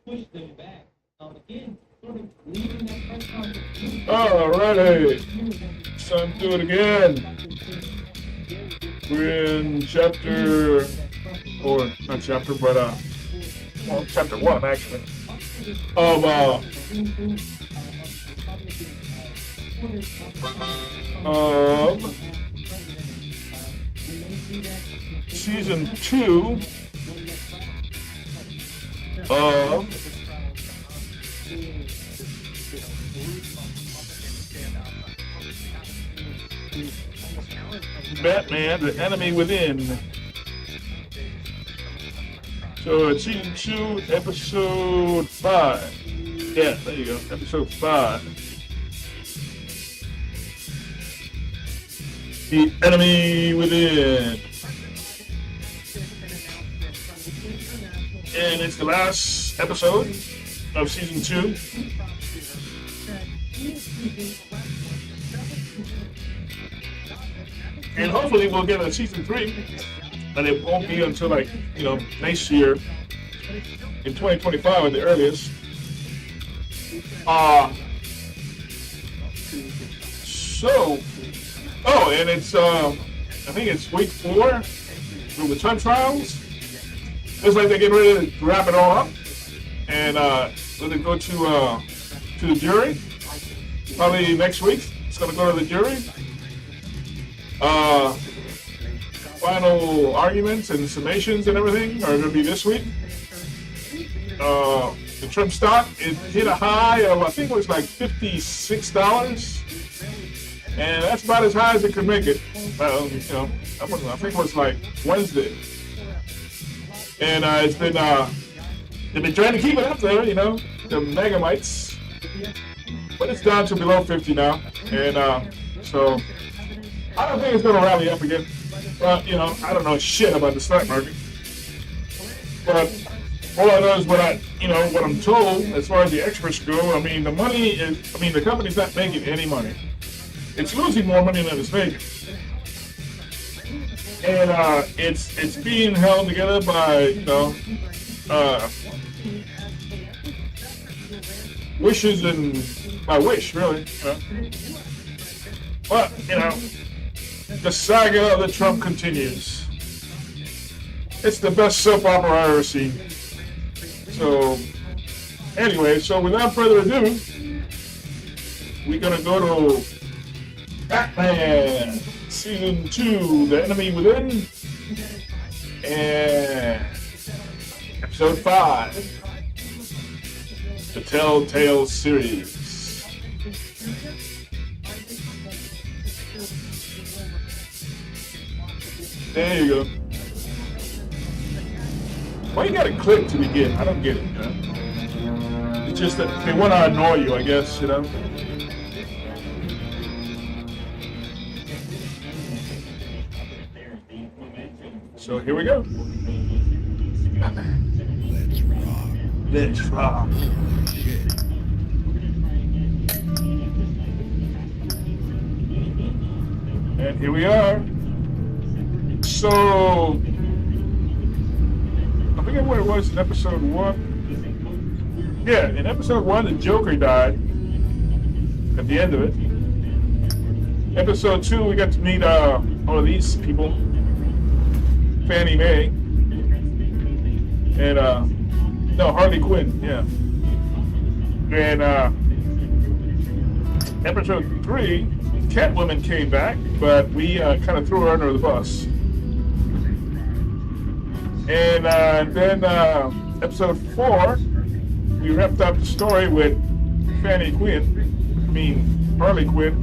Alrighty, it's time to do it again. We're in chapter, or not chapter, but well, chapter 1 actually, of season 2 of Batman, The Enemy Within. So it's season 2, episode 5. Yeah, there you go, episode 5. The Enemy Within. And it's the last episode of season 2. And hopefully we'll get a season 3, and it won't be until next year, in 2025 at the earliest. And it's I think it's week 4 through the time trials. Looks like they're getting ready to wrap it all up, and let it go to the jury. Probably next week it's going to go to the jury. Final arguments and summations and everything are going to be this week. The Trump stock, it hit a high of, I think it was like $56, and that's about as high as it could make it. I think it was like Wednesday, and it's been they've been trying to keep it up there, the megamites, but it's down to below 50 now, and so I don't think it's going to rally up again. But, I don't know shit about the stock market. But all I know is what I'm told as far as the experts go. The company's not making any money. It's losing more money than it's making. And it's being held together by, wishes and by wish, really. But, the saga of the Trump continues. It's the best soap opera I've ever seen. So, anyway, without further ado, we're gonna go to Batman Season 2, The Enemy Within, and Episode 5, The Telltale Series. There you go. Why you gotta click to begin? I don't get it, It's just that they want to annoy you, I guess, So here we go. Let's rock. And here we are. So, I forget what it was in episode 1. Yeah, in episode 1, the Joker died at the end of it. Episode 2, we got to meet all of these people. Fannie Mae. And, Harley Quinn, yeah. And, episode 3, Catwoman came back, but we kind of threw her under the bus. And then episode 4, we wrapped up the story with Harley Quinn.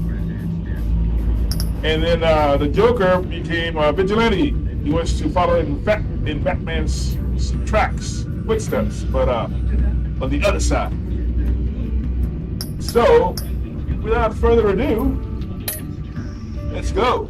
And then the Joker became a vigilante. He wants to follow in Batman's footsteps, but on the other side. So, without further ado, let's go.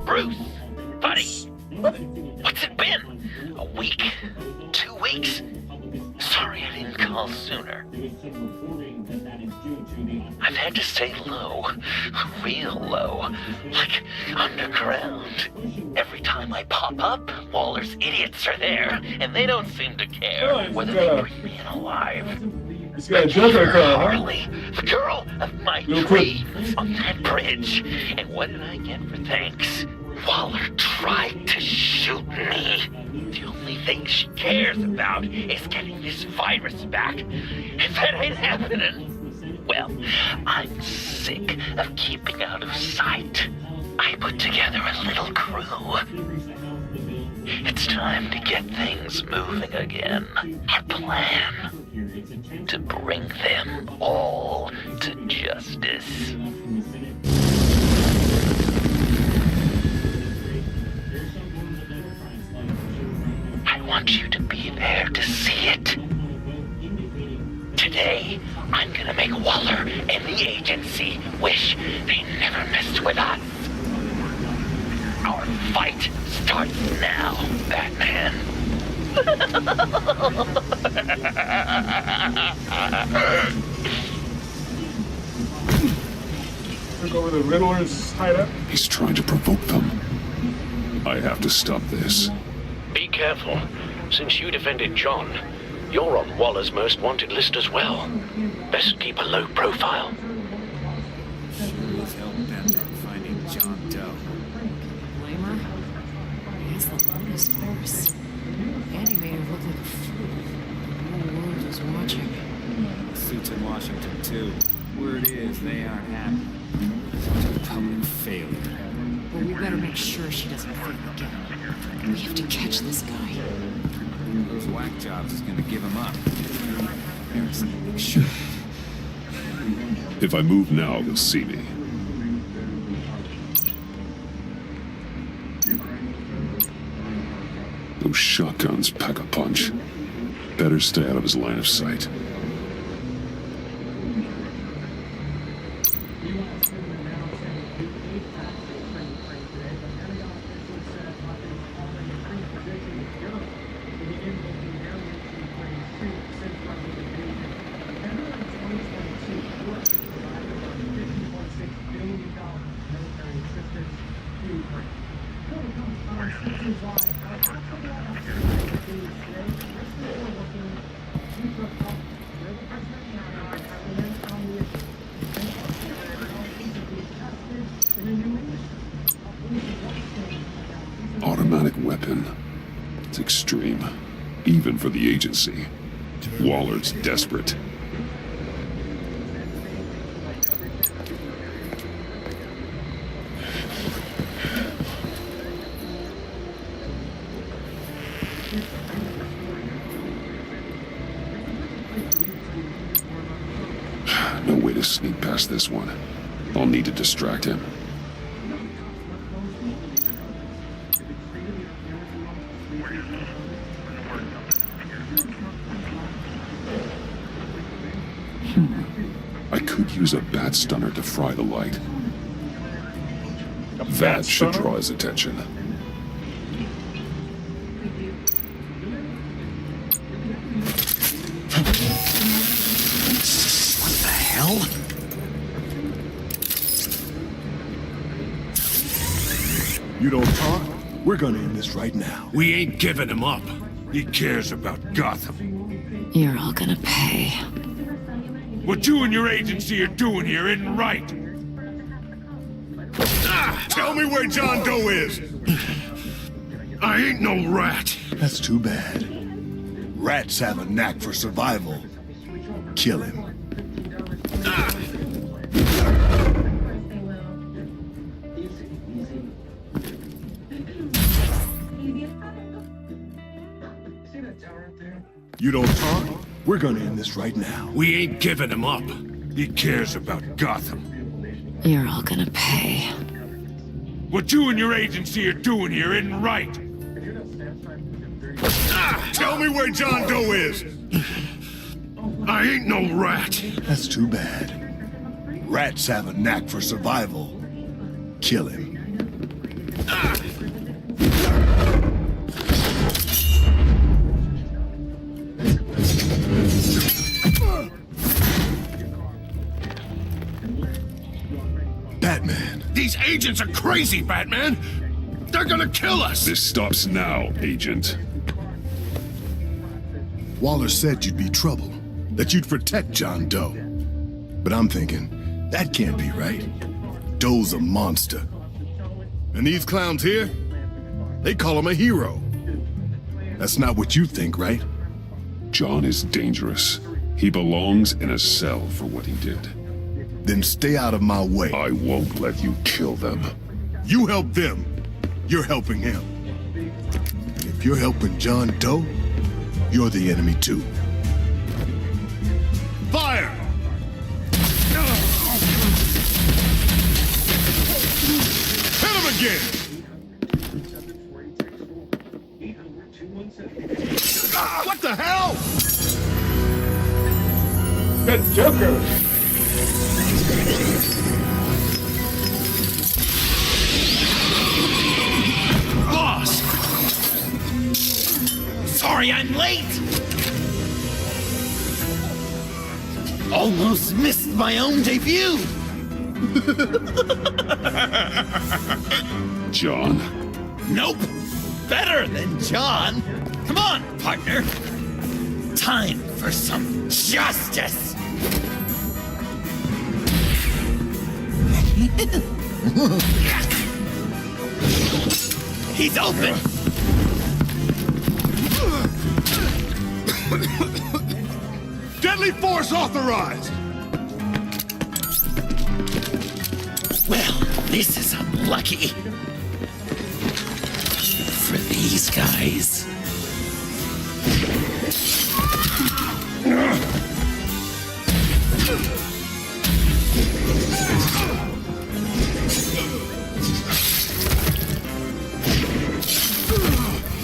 Bruce, buddy, what's What's it been? A week? 2 weeks? Sorry I didn't call sooner. I've had to stay low. Real low. Like underground. Every time I pop up, Waller's idiots are there, and they don't seem to care whether they bring me in alive. He's got a junker car, huh? Harley, the girl of my dreams on that bridge. And what did I get for thanks? Waller tried to shoot me. The only thing she cares about is getting this virus back. If that ain't happening, well, I'm sick of keeping out of sight. I put together a little crew. It's time to get things moving again. Our plan: to bring them all to justice. I want you to be there to see it. Today, I'm gonna make Waller and the agency wish they never messed with us. Our fight starts now, Batman. Took over the Riddler's hideout. He's trying to provoke them. I have to stop this. Be careful. Since you defended John, you're on Waller's most wanted list as well. Best keep a low profile. She was hell-bent on finding John Doe. Blame her? He's the longest horse. And he made her look like a fool. The whole world was watching. Suits in Washington, too. Word is they aren't happy. Such a public failure. Well, we better make sure she doesn't fail again. We have to catch this guy. Those whack jobs is gonna give him up. Harrison, make sure. If I move now, they'll see me. Those shotguns pack a punch. Better stay out of his line of sight. Automatic weapon. It's extreme, even for the agency. Waller's desperate. No way to sneak past this one. I'll need to distract him. I could use a bat stunner to fry the light. That should draw his attention. What the hell? You don't talk? We're gonna end this right now. We ain't giving him up. He cares about Gotham. You're all gonna pay. What you and your agency are doing here isn't right. Tell me where John Doe is! I ain't no rat. That's too bad. Rats have a knack for survival. Kill him. You don't talk? We're gonna end this right now. We ain't giving him up. He cares about Gotham. You're all gonna pay. What you and your agency are doing here isn't right. Tell me where John Doe is! I ain't no rat. That's too bad. Rats have a knack for survival. Kill him. These agents are crazy, Batman! They're gonna kill us! This stops now, Agent. Waller said you'd be trouble, that you'd protect John Doe. But I'm thinking, that can't be right. Doe's a monster. And these clowns here, they call him a hero. That's not what you think, right? John is dangerous. He belongs in a cell for what he did. Then stay out of my way. I won't let you kill them. You help them, you're helping him. And if you're helping John Doe, you're the enemy too. Fire! Hit him again! What the hell? That Joker. Boss! Sorry I'm late! Almost missed my own debut! John? Nope! Better than John! Come on, partner! Time for some justice! He's open! Deadly force authorized! Well, this is unlucky. For these guys.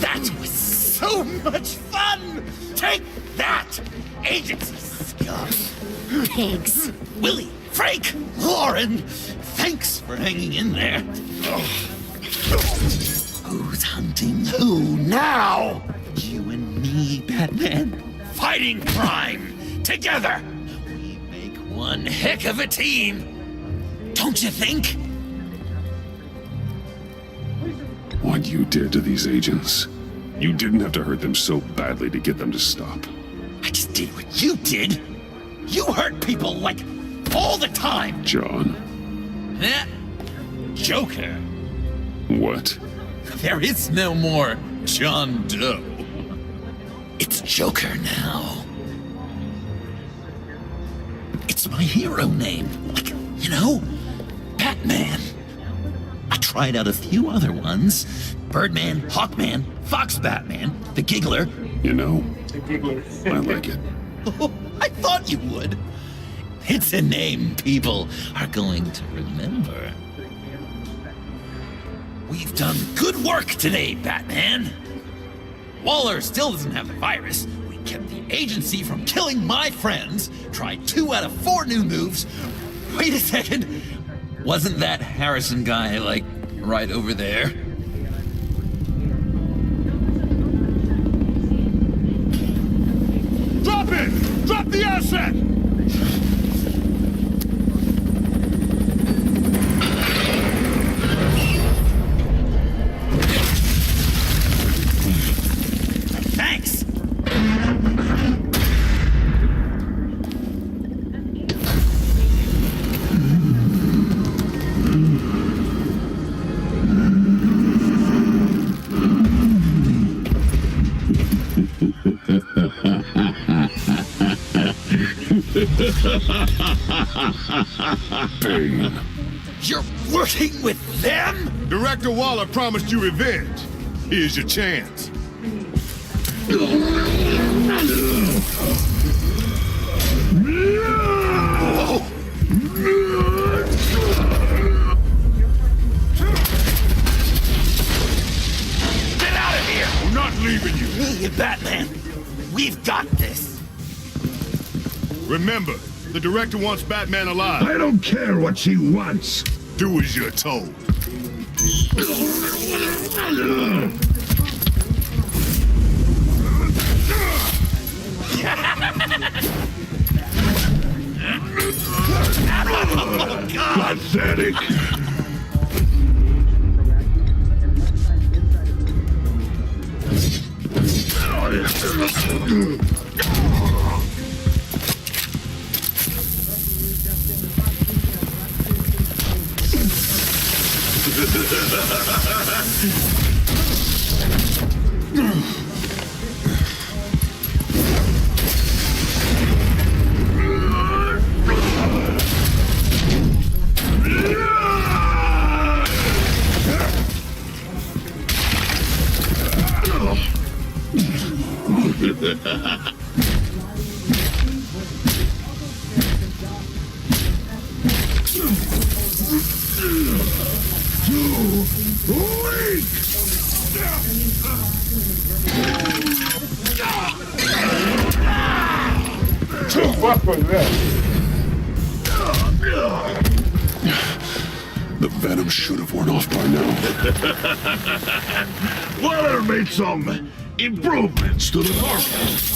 That was so much fun! Take that, agency scum! Thanks. Willie, Frank, Lauren, thanks for hanging in there. Who's hunting who now? You and me, Batman. Fighting crime together. We make one heck of a team. Don't you think? What you did to these agents. You didn't have to hurt them so badly to get them to stop. I just did what you did. You hurt people like all the time. John. Eh? Joker. What? There is no more John Doe. It's Joker now. It's my hero name. Like, you know, Batman. I tried out a few other ones. Birdman, Hawkman, Fox Batman, the Giggler. You know, The giggler. I like it. Oh, I thought you would. It's a name people are going to remember. We've done good work today, Batman. Waller still doesn't have the virus. We kept the agency from killing my friends. Tried 2 out of 4 new moves. Wait a second. Wasn't that Harrison guy, like, right over there? Drop it! Drop the asset! Thanks. Bane. You're working with them? Director Waller promised you revenge. Here's your chance. Get out of here! We're not leaving you. Hey, Batman, we've got this. Remember, the director wants Batman alive. I don't care what she wants. Do as you're told. Oh, God. Pathetic. What was that? The venom should have worn off by now. Waller made some improvements to the market.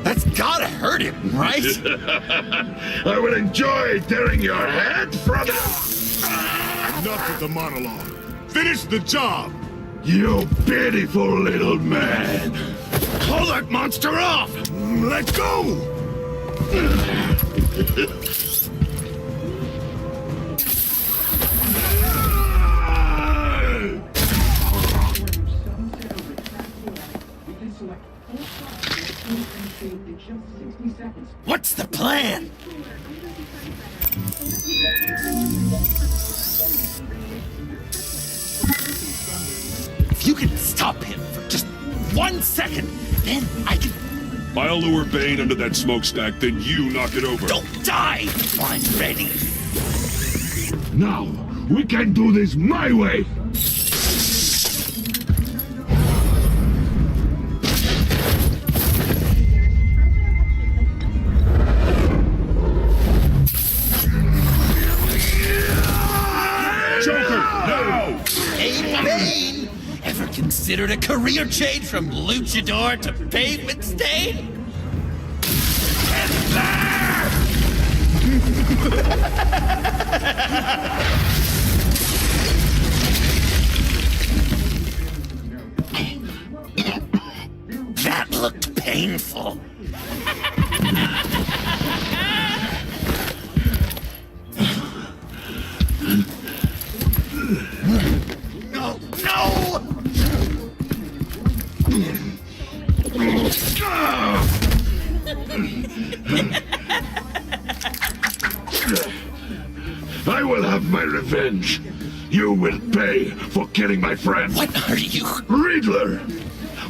That's gotta hurt him, right? I would enjoy tearing your head from it. Enough with the monologue. Finish the job! You pitiful little man. Pull that monster off! Let go! What's the plan? If you can stop him for just 1 second, then I can... I'll lure Bane under that smokestack, then you knock it over. Don't die before I'm ready. Now, we can do this my way. Hey, Bane! Ever considered a career change from luchador to pavement stain? That looked painful. No! No! I will have my revenge. You will pay for killing my friend. What are you? Riddler!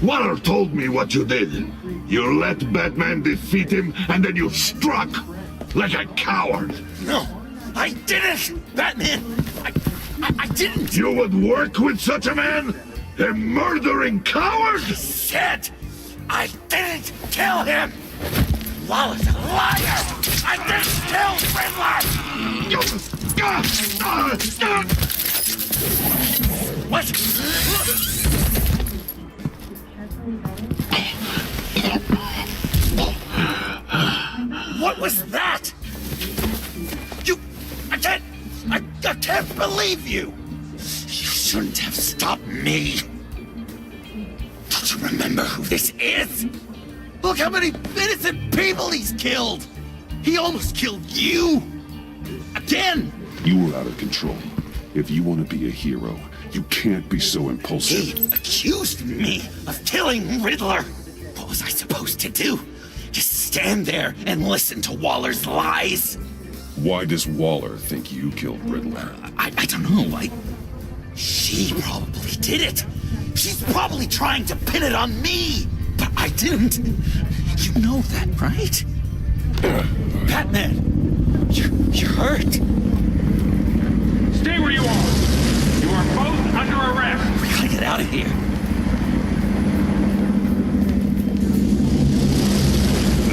Waller told me what you did. You let Batman defeat him, and then you struck like a coward. No, I didn't! Batman! I didn't! You would work with such a man? A murdering coward? Said I didn't kill him! Waller's a liar! I didn't kill Riddler! What? What was that? I can't believe you! You shouldn't have stopped me! Don't you remember who this is? Look how many innocent people he's killed! He almost killed you! Again! You were out of control. If you want to be a hero, you can't be so impulsive. He accused me of killing Riddler! What was I supposed to do? Just stand there and listen to Waller's lies? Why does Waller think you killed Riddler? I don't know. She probably did it. She's probably trying to pin it on me. But I didn't. You know that, right? Batman, you're hurt. Stay where you are. You are both under arrest. We gotta get out of here.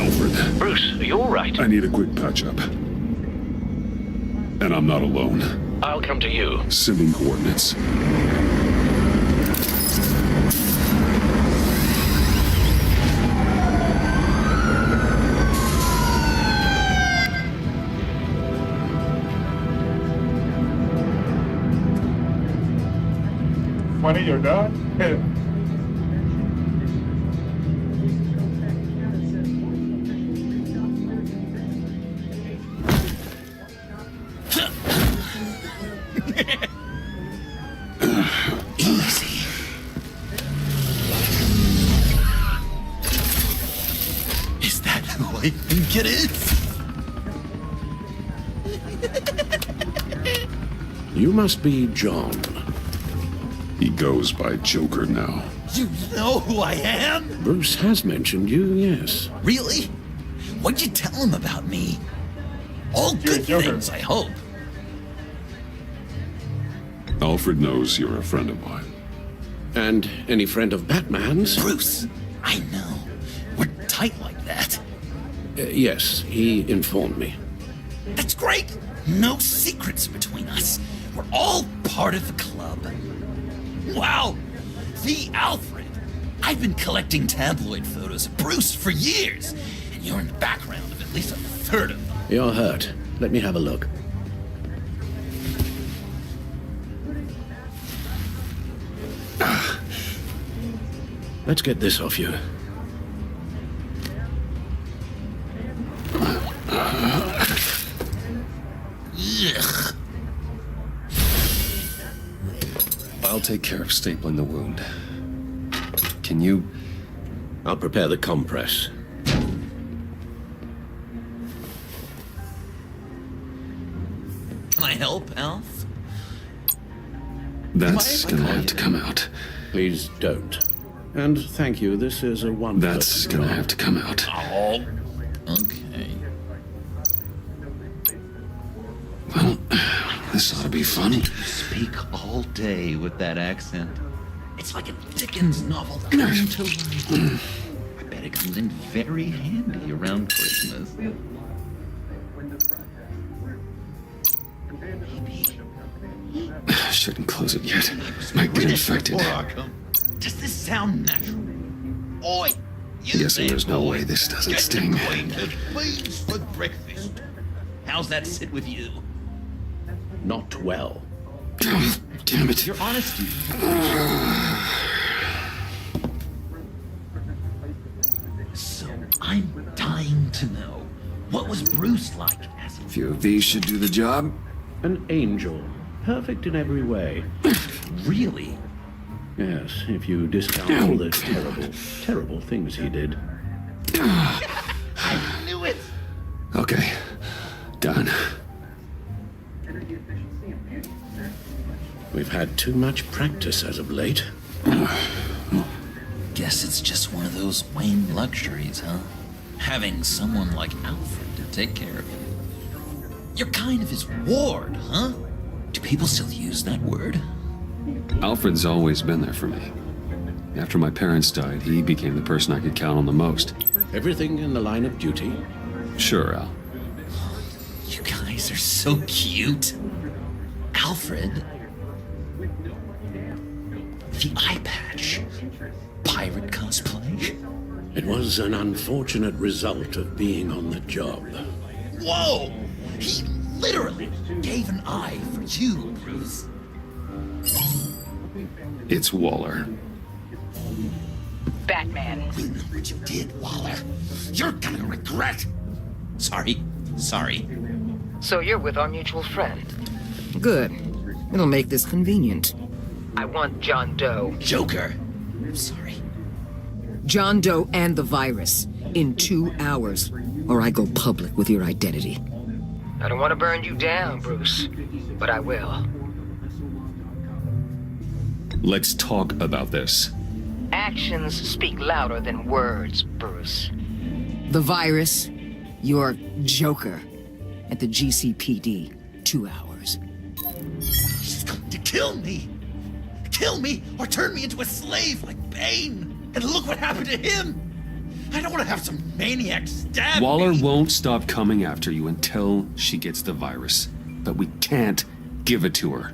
Alfred. Bruce, are you all right? I need a quick patch-up. And I'm not alone. I'll come to you. Sending coordinates. funny or not. Easy. Is that who I think it is? You must be John. He goes by Joker now. You know who I am? Bruce has mentioned you, yes. Really? What'd you tell him about me? All good Joker. things, I hope. Alfred knows you're a friend of mine. And any friend of Batman's? Bruce, I know. We're tight like that. Yes, he informed me. That's great. No secrets between us. We're all part of the club. Wow, the Alfred. I've been collecting tabloid photos of Bruce for years, and you're in the background of at least a third of them. You're hurt. Let me have a look. Let's get this off you. Ugh. I'll take care of stapling the wound. Can you... I'll prepare the compress. Can I help, Alf? That's gonna have to come out. Please don't. And thank you, this is a wonderful... That's gonna have to come out. Oh, okay. Well, this ought to be fun. You speak all day with that accent. It's like a Dickens novel come to life. I bet it comes in very handy around Christmas. Shouldn't close it yet. Might get infected. Does this sound natural? Oi! Guessing there's no way this doesn't sting. Acquainted, please, for breakfast. How's that sit with you? Not well. Oh, damn it. Your honesty. So, I'm dying to know, what was Bruce like as a... Few of these should do the job. An angel. Perfect in every way. Really? Yes, if you discount all the terrible, terrible things he did. I knew it! Okay. Done. We've had too much practice as of late. Guess it's just one of those Wayne luxuries, huh? Having someone like Alfred to take care of you. You're kind of his ward, huh? Do people still use that word? Alfred's always been there for me. After my parents died, he became the person I could count on the most. Everything in the line of duty. Sure, Al. You guys are so cute. Alfred. The eye patch. Pirate cosplay. It was an unfortunate result of being on the job. Whoa! He literally gave an eye for you, Bruce. It's Waller. Batman. We know what you did, Waller. You're gonna regret. Sorry. So you're with our mutual friend. Good. It'll make this convenient. I want John Doe. Joker. Sorry. John Doe and the virus in 2 hours, or I go public with your identity. I don't want to burn you down, Bruce, but I will. Let's talk about this. Actions speak louder than words, Bruce. The virus, your Joker, at the GCPD, 2 hours. She's going to kill me. Kill me or turn me into a slave like Bane. And look what happened to him. I don't want to have some maniac stab Waller me. won't stop coming after you until she gets the virus. But we can't give it to her.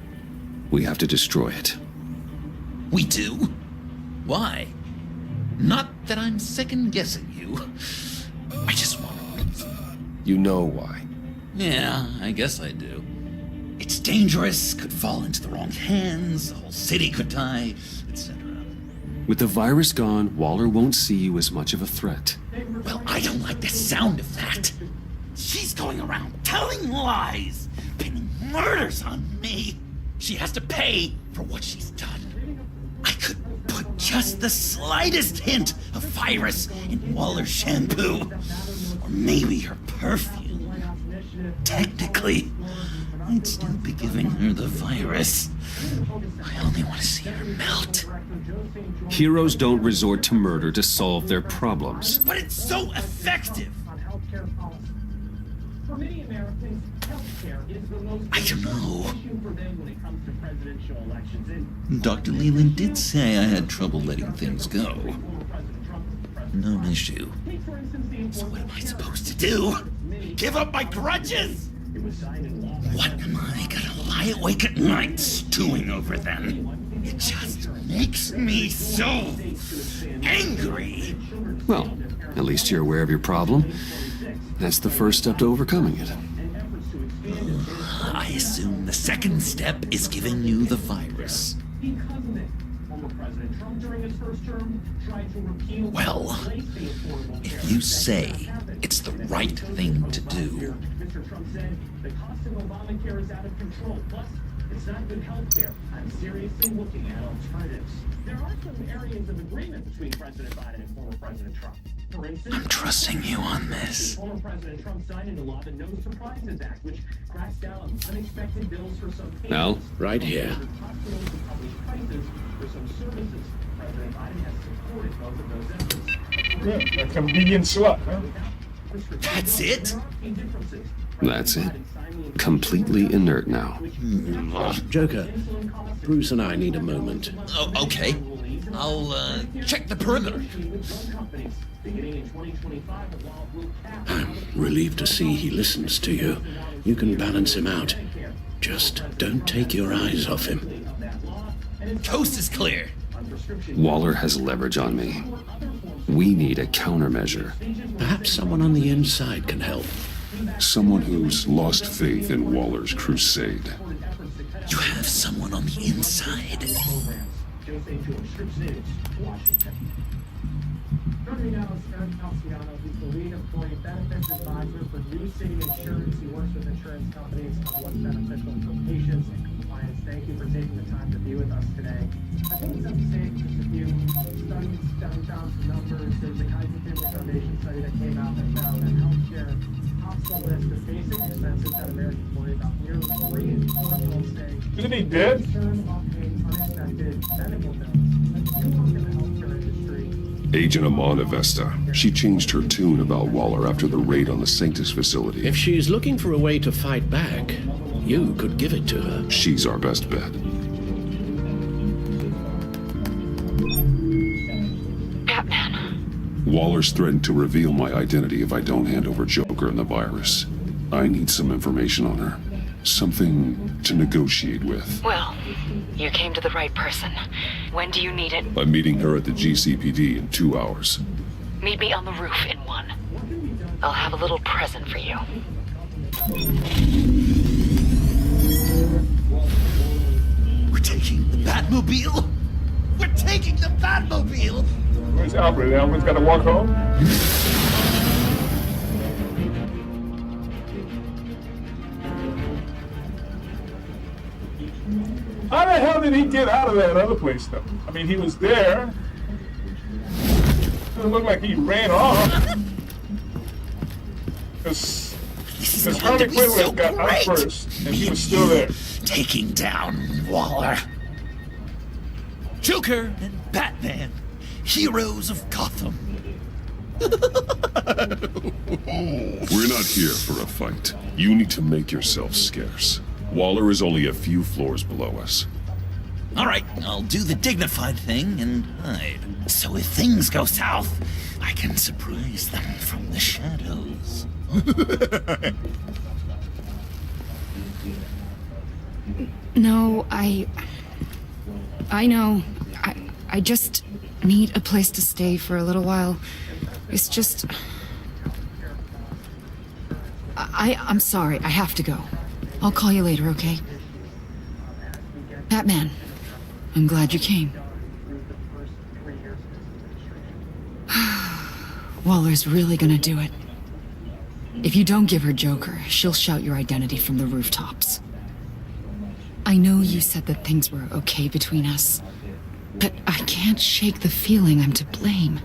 We have to destroy it. We do? Why? Not that I'm second-guessing you. I just want a reason. You know why. Yeah, I guess I do. It's dangerous, could fall into the wrong hands, the whole city could die, etc. With the virus gone, Waller won't see you as much of a threat. Well, I don't like the sound of that. She's going around telling lies, pinning murders on me. She has to pay for what she's done. I could put just the slightest hint of virus in Waller's shampoo. Or maybe her perfume. Technically, I'd still be giving her the virus. I only want to see her melt. Heroes don't resort to murder to solve their problems. But it's so effective! I don't know. Dr. Leland did say I had trouble letting things go. No issue. So what am I supposed to do? Give up my grudges? What am I gonna lie awake at night stewing over them? It just makes me so angry. Well, at least you're aware of your problem. That's the first step to overcoming it. I assume the second step is giving you the virus. Well, if you say it's the right thing to do. Mr. Trump said the cost of Obamacare is out of control. Plus, it's not good health care. I'm seriously looking at alternatives. There are some areas of agreement between President Biden and former President Trump. For instance, I'm trusting you on this. Former President Trump signed into law the No Surprises Act, which cracks down on unexpected bills for some patients. Now? Right here. Hospitals to publish prices for some services. President Biden has supported both of those efforts. Yeah, a convenient slut, huh? That's it? That's it. Completely inert now. Joker, Bruce and I need a moment. Oh, okay. I'll, check the perimeter. I'm relieved to see he listens to you. You can balance him out. Just don't take your eyes off him. Coast is clear. Waller has leverage on me. We need a countermeasure. Perhaps someone on the inside can help. Someone who's lost faith in Waller's crusade. You have someone on the inside. Joining me now is Eric Calciano. He's the lead employee benefits advisor for New City Insurance. He works with insurance companies on what's beneficial for patients and compliance. Thank you for taking the time to be with us today. I think it's up to say just a few studies down some numbers. There's a Kaiser Family Foundation study that came out that found that healthcare tops the list of basic expenses that Americans worry about. Nearly 3 in 4 people say Isn't he dead? concerned about paying unexpected medical bills. You work in the healthcare industry. Agent Amanda Vesta. She changed her tune about Waller after the raid on the Sanctus facility. If she's looking for a way to fight back, you could give it to her. She's our best bet. Batman. Waller's threatened to reveal my identity if I don't hand over Joker and the virus. I need some information on her. Something to negotiate with. Well, you came to the right person. When do you need it? I'm meeting her at the GCPD in 2 hours. Meet me on the roof in 1. I'll have a little present for you. We're taking the Batmobile? We're taking the Batmobile! Where's Alfred? Alfred's got to walk home? How the hell did he get out of that other place, though? I mean, he was there. Doesn't look like he ran off. Because Harley Quinn got out first, and he was still there. Taking down Waller. Joker and Batman, heroes of Gotham. We're not here for a fight. You need to make yourself scarce. Waller is only a few floors below us. All right, I'll do the dignified thing and hide. So if things go south, I can surprise them from the shadows. No, I know. I just need a place to stay for a little while. It's just... I'm sorry, I have to go. I'll call you later, okay? Batman, I'm glad you came. Waller's really gonna do it. If you don't give her Joker, she'll shout your identity from the rooftops. I know you said that things were okay between us, but I can't shake the feeling I'm to blame.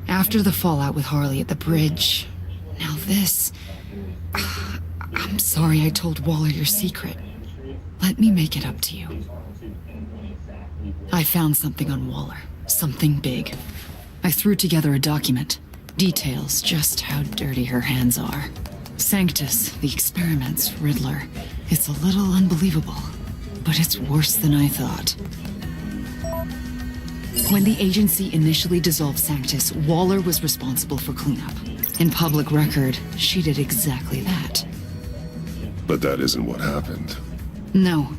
After the fallout with Harley at the bridge, now this... I'm sorry I told Waller your secret. Let me make it up to you. I found something on Waller. Something big. I threw together a document. Details just how dirty her hands are. Sanctus, the experiments, Riddler. It's a little unbelievable, but it's worse than I thought. When the agency initially dissolved Sanctus, Waller was responsible for cleanup. In public record, she did exactly that. But that isn't what happened. No.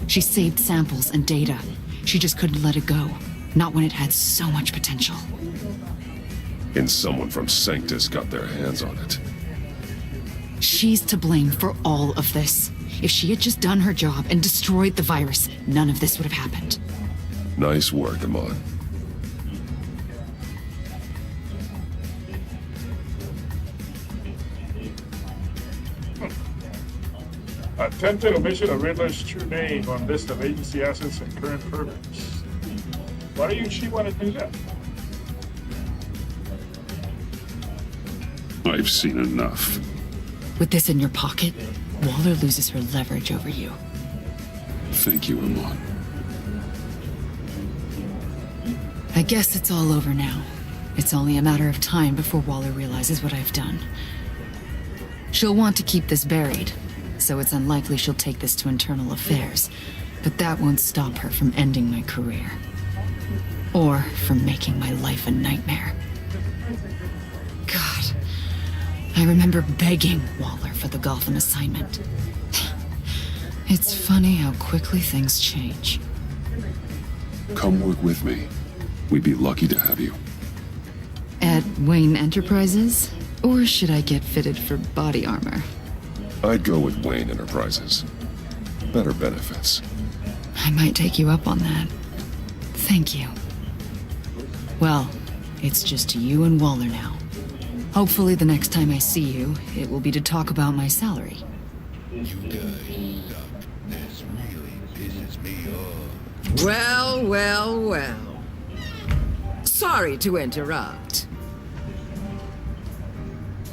She saved samples and data. She just couldn't let it go. Not when it had so much potential. And someone from Sanctus got their hands on it. She's to blame for all of this. If she had just done her job and destroyed the virus, none of this would have happened. Nice work, Amon. Attempted omission of Riddler's true name on list of agency assets and current permits. Why do she want to do that? I've seen enough. With this in your pocket, Waller loses her leverage over you. Thank you, Amon. I guess it's all over now. It's only a matter of time before Waller realizes what I've done. She'll want to keep this buried, so it's unlikely she'll take this to internal affairs. But that won't stop her from ending my career. Or from making my life a nightmare. God, I remember begging Waller for the Gotham assignment. It's funny how quickly things change. Come work with me. We'd be lucky to have you. At Wayne Enterprises? Or should I get fitted for body armor? I'd go with Wayne Enterprises. Better benefits. I might take you up on that. Thank you. Well, it's just you and Waller now. Hopefully the next time I see you, it will be to talk about my salary. You guys suck. This really pisses me off. Well, well, well. Sorry to interrupt.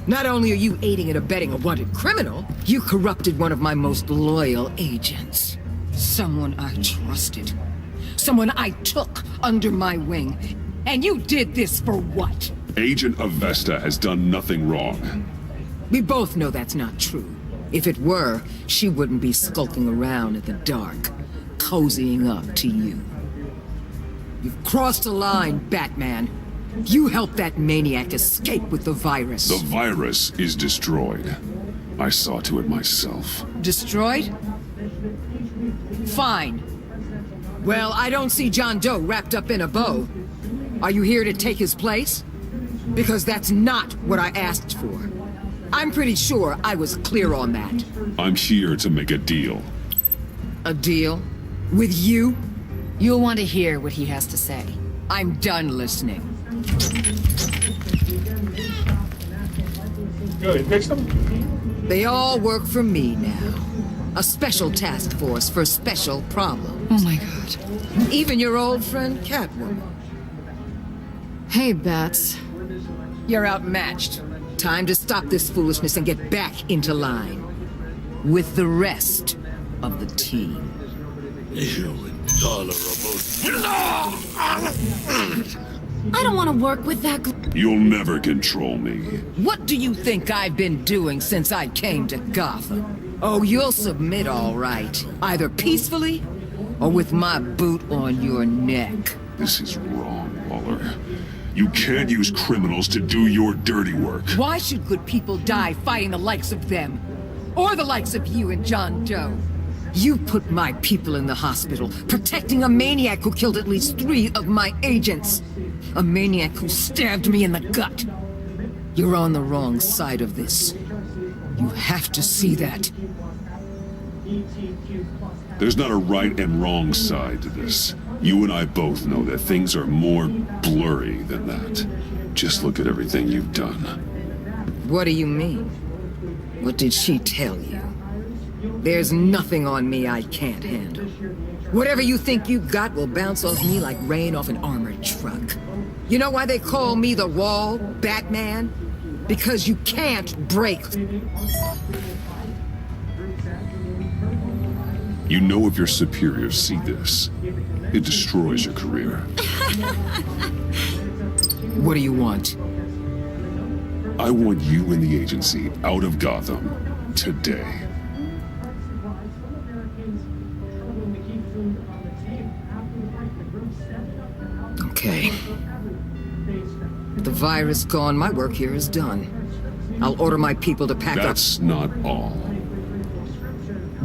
Not only are you aiding and abetting a wanted criminal, you corrupted one of my most loyal agents. Someone I trusted. Someone I took under my wing. And you did this for what? Agent Avesta has done nothing wrong. We both know that's not true. If it were, she wouldn't be skulking around in the dark, cozying up to you. You've crossed a line, Batman. You helped that maniac escape with the virus. The virus is destroyed. I saw to it myself. Destroyed? Fine. Well, I don't see John Doe wrapped up in a bow. Are you here to take his place? Because that's not what I asked for. I'm pretty sure I was clear on that. I'm here to make a deal. A deal? With you? You'll want to hear what he has to say. I'm done listening. Good, fix them? They all work for me now. A special task force for special problems. Oh my god. Even your old friend Catwoman. Hey, Bats. You're outmatched. Time to stop this foolishness and get back into line. With the rest of the team. You intolerable... I don't want to work with that You'll never control me. What do you think I've been doing since I came to Gotham? Oh, you'll submit all right. Either peacefully, or with my boot on your neck. This is wrong, Waller. You can't use criminals to do your dirty work. Why should good people die fighting the likes of them? Or the likes of you and John Doe? You put my people in the hospital, protecting a maniac who killed at least 3 of my agents. A maniac who stabbed me in the gut. You're on the wrong side of this. You have to see that. There's not a right and wrong side to this. You and I both know that things are more blurry than that. Just look at everything you've done. What do you mean? What did she tell you? There's nothing on me I can't handle. Whatever you think you got will bounce off me like rain off an armored truck. You know why they call me the Wall, Batman? Because you can't break. You know if your superiors see this, it destroys your career. What do you want? I want you and the agency out of Gotham today. Okay. With the virus gone, my work here is done. I'll order my people to pack up. That's not all.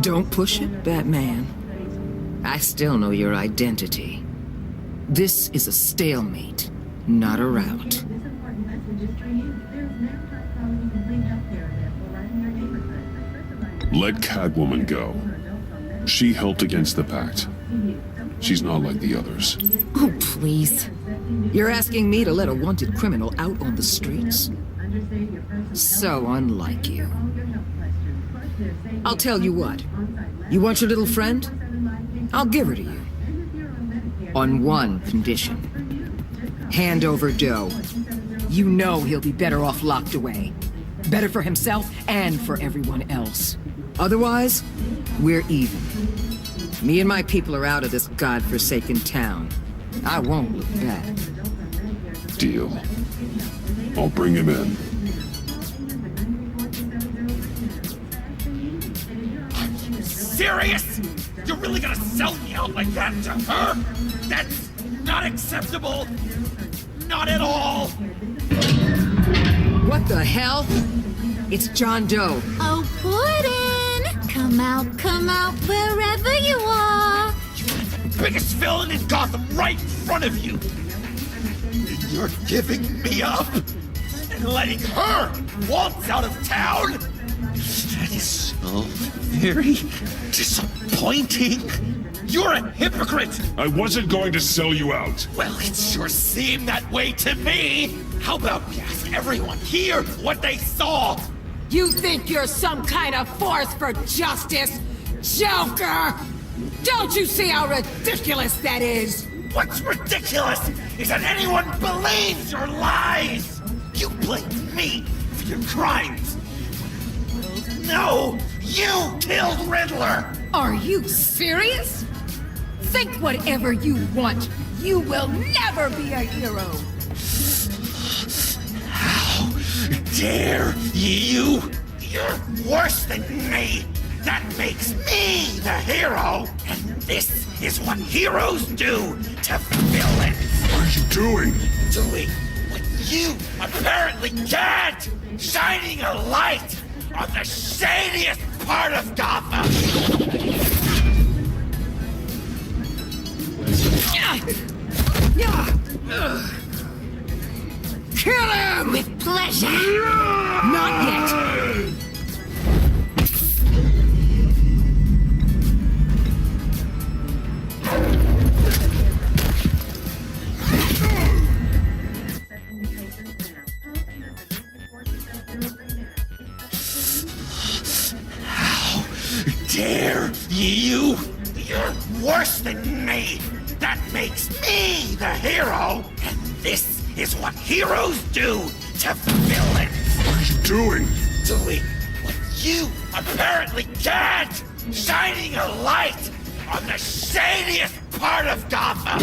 Don't push it, Batman. I still know your identity. This is a stalemate, not a rout. Let Catwoman go. She helped against the Pact. She's not like the others. Oh, please. You're asking me to let a wanted criminal out on the streets? So unlike you. I'll tell you what. You want your little friend? I'll give her to you. On one condition. Hand over Doe. You know he'll be better off locked away. Better for himself and for everyone else. Otherwise, we're even. Me and my people are out of this godforsaken town. I won't look back. Deal. I'll bring him in. Serious? You're really gonna sell me out like that to her? That's not acceptable. Not at all. What the hell? It's John Doe. Oh, Puddin'! Come out, wherever you are. You got the biggest villain in Gotham right in front of you. And you're giving me up and letting her waltz out of town? That is so very disappointing. You're a hypocrite! I wasn't going to sell you out. Well, it sure seemed that way to me. How about we ask everyone here what they saw? You think you're some kind of force for justice, Joker? Don't you see how ridiculous that is? What's ridiculous is that anyone believes your lies! You blame me for your crimes. No, you killed Riddler! Are you serious? Think whatever you want. You will never be a hero. How dare you? You're worse than me. That makes me the hero. And this is what heroes do to villains. What are you doing? Doing what you apparently can't. Shining a light on the shadiest part of Gotham. Kill him! With pleasure. Not yet. How dare you? You're worse than me. That makes me the hero. And this is what heroes do to villains. What are you doing? Doing what you apparently can't. Shining a light on the shadiest part of Gotham.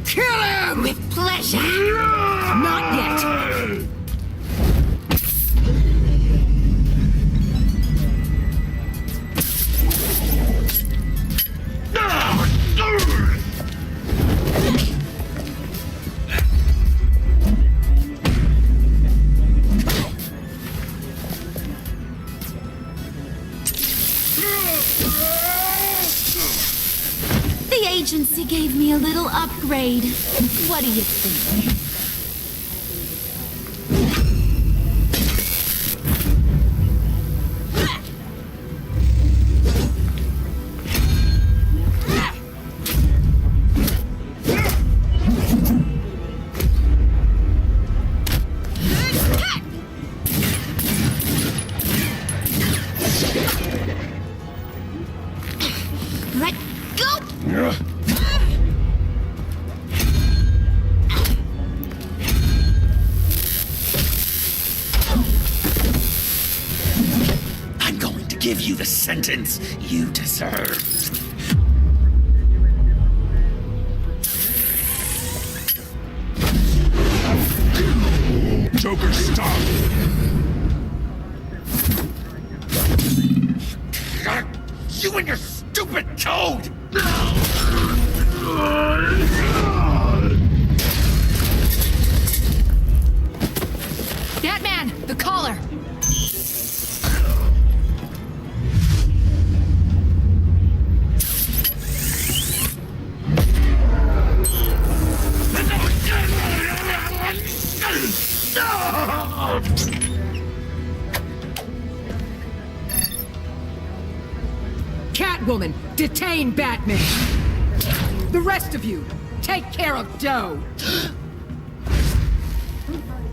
Kill him! With pleasure. Not yet. The agency gave me a little upgrade. What do you think? give you the sentence you deserve. Joker, stop! You and your stupid toad! Batman, the collar! Catwoman, detain Batman! The rest of you, take care of Doe!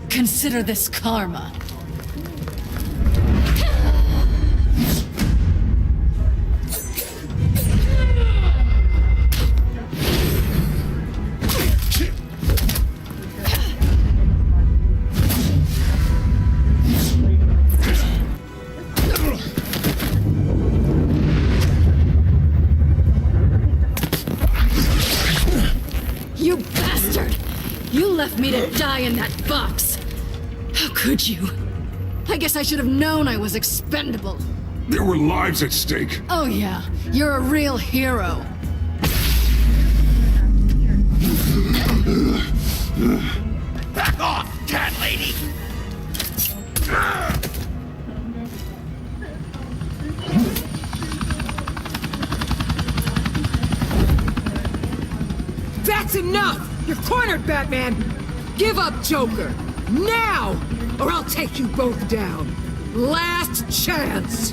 Consider this karma. You bastard! You left me to die in that box! How could you? I guess I should have known I was expendable. There were lives at stake. Oh yeah, you're a real hero. Back off, cat lady! That's enough! You're cornered, Batman! Give up, Joker! Now! Or I'll take you both down! Last chance!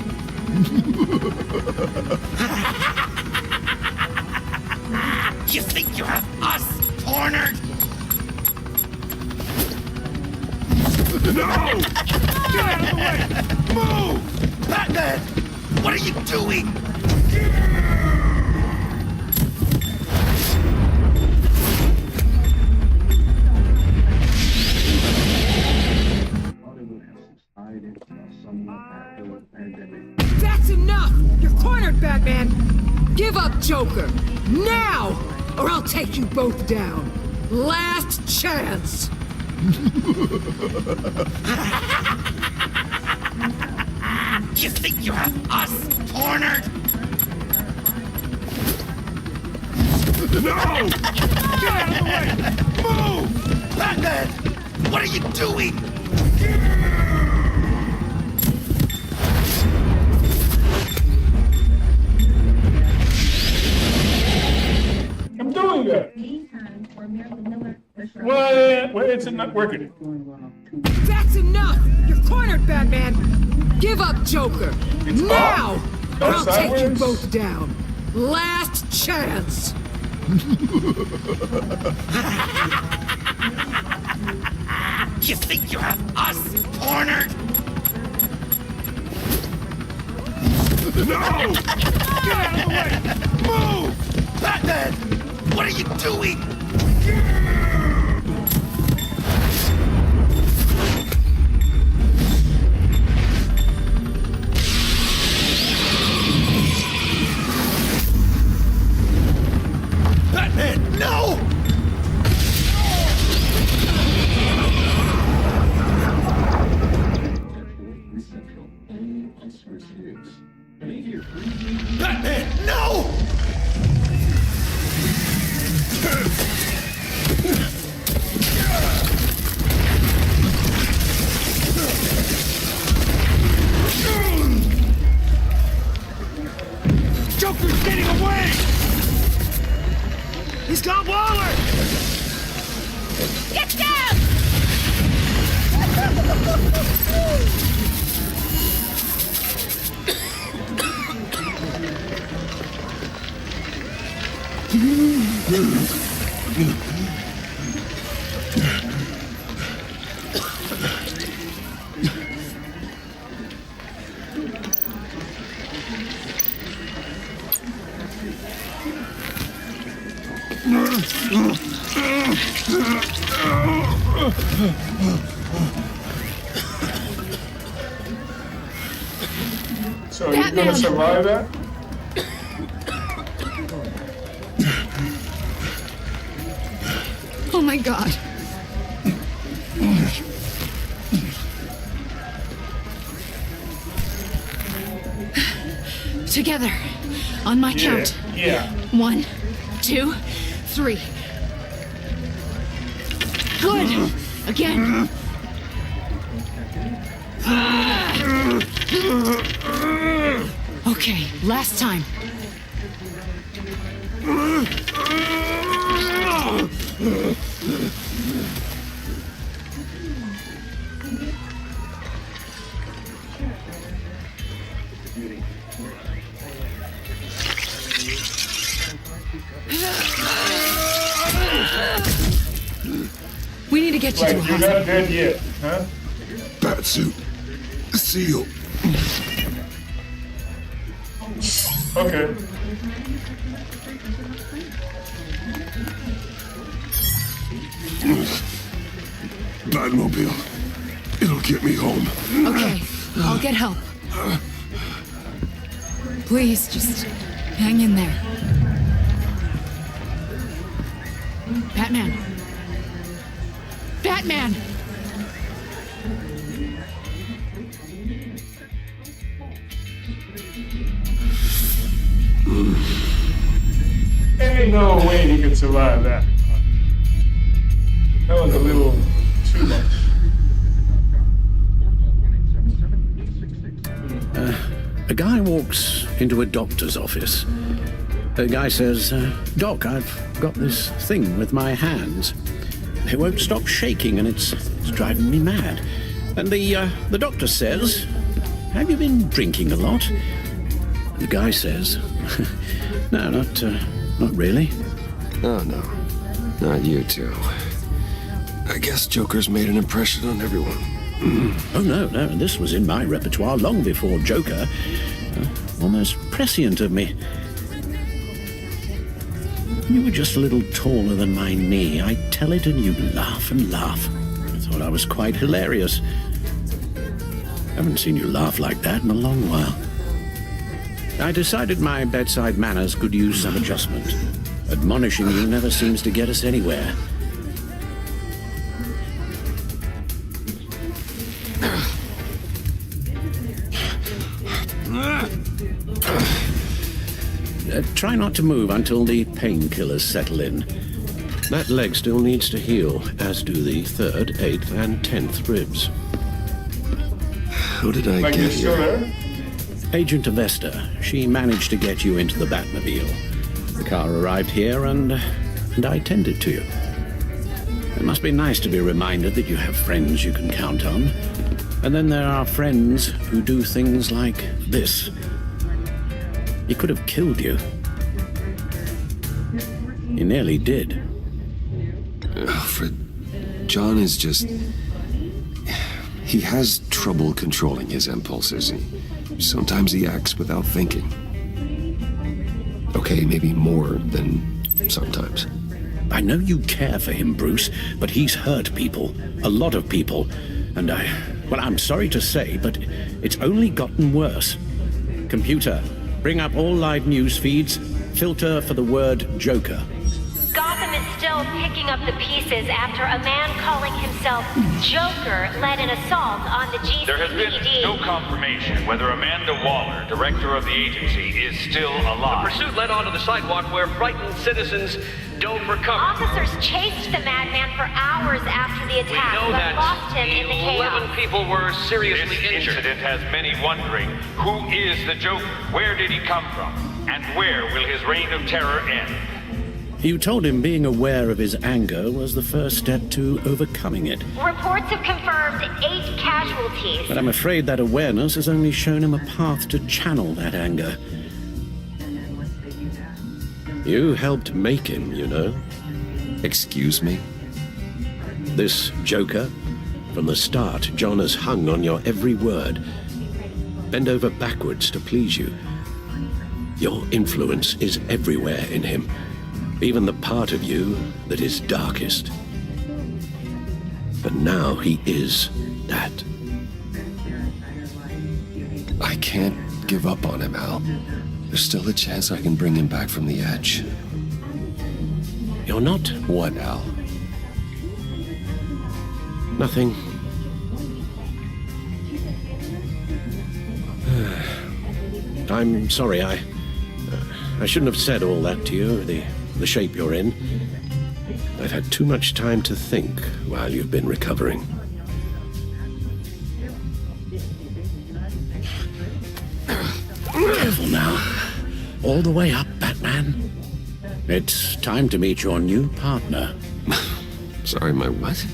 You think you have us cornered? No! Get out of the way! Move! Batman! What are you doing? That's enough! You're cornered, Batman! Give up, Joker! Now! Or I'll take you both down! Last chance! You think you have us cornered? No! Get out of the way! Move! Batman! What are you doing? I'm doing that. Well, it's not working. That's enough! You're cornered, Batman! Give up, Joker! Now! Or I'll take you both down! Last chance! You think you have us cornered? No! Get out of the way! Move! Batman! What are you doing? Batman, no! Batman, no! Joker's getting away! He's got Waller! Get down! So you're gonna survive that? Oh my God. Together. On my count. Yeah. 1, 2, 3. Good. Again. Okay, last time. We need to get you to a You're hospital. not dead yet, huh? Batsuit. Seal. Okay. Batmobile. It'll get me home. Okay, I'll get help. Please, just hang in there. Batman. Batman! Ain't no way he can survive that. That was a little too much. A guy walks into a doctor's office. The guy says, Doc, I've got this thing with my hands. They won't stop shaking and it's driving me mad. And the doctor says, have you been drinking a lot? And the guy says, no, not really. Oh, no. Not you two. I guess Joker's made an impression on everyone. Oh, no, this was in my repertoire long before Joker. Almost prescient of me. You were just a little taller than my knee. I'd tell it and you'd laugh and laugh. I thought I was quite hilarious. Haven't seen you laugh like that in a long while. I decided my bedside manners could use some adjustment. Admonishing you never seems to get us anywhere. Try not to move until the painkillers settle in. That leg still needs to heal, as do the 3rd, 8th, and 10th ribs. How did I get here? Agent Avesta. She managed to get you into the Batmobile. The car arrived here, and I tended to you. It must be nice to be reminded that you have friends you can count on. And then there are friends who do things like this. He could have killed you. He nearly did. Alfred, John is just... He has trouble controlling his impulses. Sometimes he acts without thinking. Okay, maybe more than sometimes. I know you care for him, Bruce, but he's hurt people. A lot of people. And I'm sorry to say, but it's only gotten worse. Computer, bring up all live news feeds. Filter for the word Joker. Gotham is still picking up the pieces after a man calling himself Joker led an assault on the GCPD. There has been no confirmation whether Amanda Waller, director of the agency, is still alive. The pursuit led onto the sidewalk where frightened citizens dove for cover. Officers chased the madman for hours after the attack, We know but that lost him in the 11 chaos. people were seriously This injured. incident has many wondering, who is the Joker? Where did he come from? And where will his reign of terror end? You told him being aware of his anger was the first step to overcoming it. Reports have confirmed 8 casualties. But I'm afraid that awareness has only shown him a path to channel that anger. You helped make him, you know. Excuse me? This Joker, from the start, John has hung on your every word. Bend over backwards to please you. Your influence is everywhere in him. Even the part of you that is darkest. But now he is that. I can't can't give up on him, Al. There's still a chance I can bring him back from the edge. You're not? What, Al? Nothing. I'm sorry, I shouldn't have said all that to you, the shape you're in. I've had too much time to think while you've been recovering. Careful now. All the way up, Batman. It's time to meet your new partner. Sorry, my what?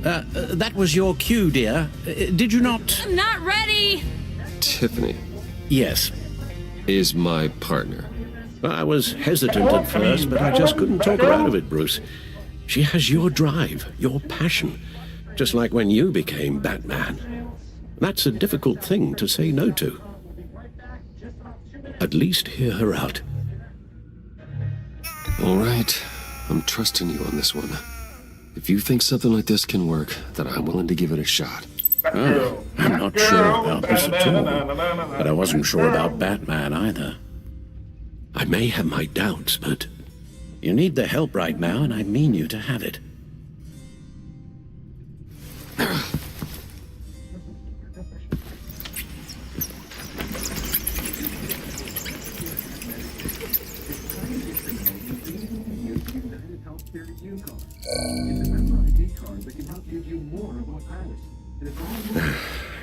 That was your cue, dear. Did you not? I'm not ready! Tiffany. Yes. Is my partner. I was hesitant at first, but I just couldn't talk her out of it, Bruce. She has your drive, your passion, just like when you became Batman. That's a difficult thing to say no to. At least hear her out. All right. I'm trusting you on this one. If you think something like this can work, then I'm willing to give it a shot. Oh, I'm not sure about this at all. But I wasn't sure about Batman either. I may have my doubts, but you need the help right now, and I mean you to have it.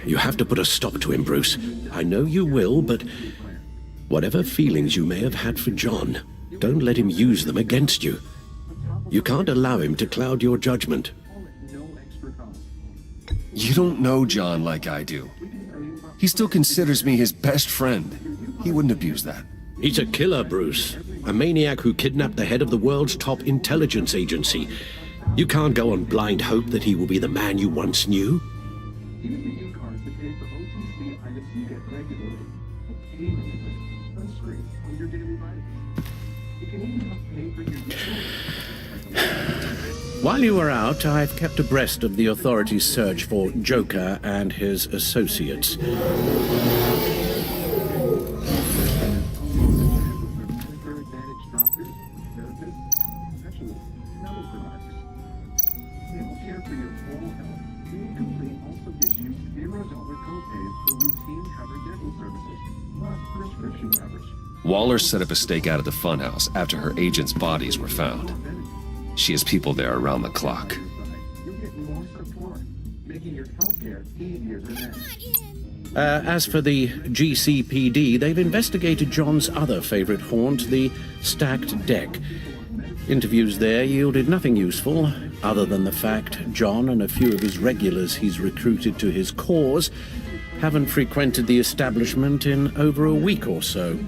You have to put a stop to him, Bruce. I know you will, but whatever feelings you may have had for John, don't let him use them against you. You can't allow him to cloud your judgment. You don't know John like I do. He still considers me his best friend. He wouldn't abuse that. He's a killer, Bruce. A maniac who kidnapped the head of the world's top intelligence agency. You can't go on blind hope that he will be the man you once knew. While you were out, I've kept abreast of the authorities' search for Joker and his associates. Waller set up a stakeout at the funhouse after her agents' bodies were found. She has people there around the clock. As for the GCPD, they've investigated John's other favorite haunt, the stacked deck. Interviews there yielded nothing useful, other than the fact John and a few of his regulars he's recruited to his cause haven't frequented the establishment in over a week or so.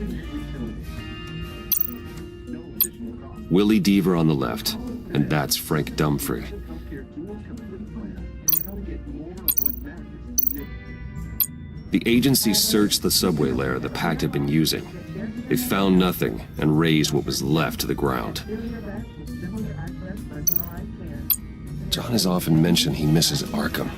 Willie Deaver on the left, and that's Frank Dumfrey. The agency searched the subway lair the Pact had been using. They found nothing and razed what was left to the ground. John has often mentioned he misses Arkham.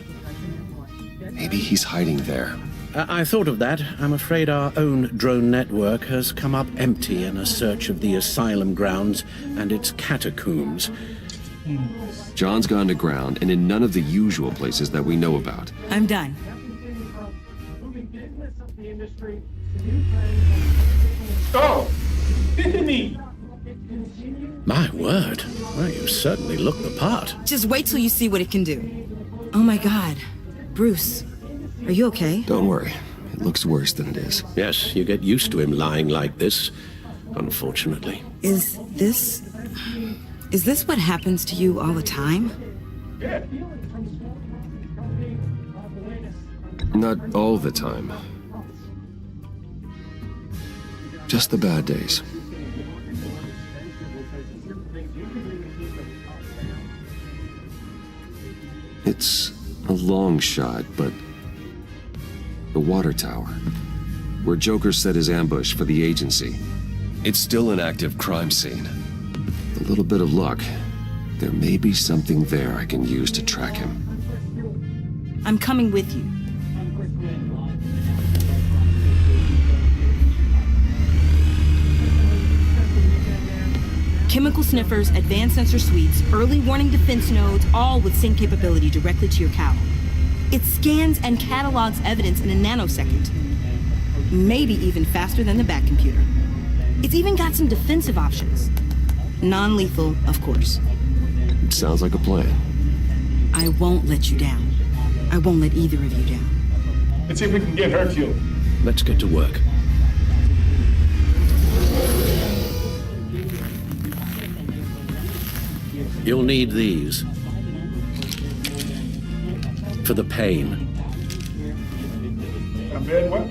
Maybe he's hiding there. I thought of that. I'm afraid our own drone network has come up empty in a search of the asylum grounds and its catacombs. John's gone to ground and in none of the usual places that we know about. I'm done. Oh, Tiffany! My word. Well, you certainly look the part. Just wait till you see what it can do. Oh my God. Bruce, are you okay? Don't worry. It looks worse than it is. Yes, you get used to him lying like this, unfortunately. Is this what happens to you all the time? Not all the time. Just the bad days. It's a long shot, but the water tower, where Joker set his ambush for the agency, it's still an active crime scene. With a little bit of luck, there may be something there I can use to track him. I'm coming with you. Chemical sniffers, advanced sensor suites, early warning defense nodes, all with sync capability directly to your cowl. It scans and catalogs evidence in a nanosecond. Maybe even faster than the Bat computer. It's even got some defensive options. Non-lethal, of course. Sounds like a plan. I won't let you down. I won't let either of you down. Let's see if we can get her killed. Let's get to work. You'll need these. For the pain. A bad what?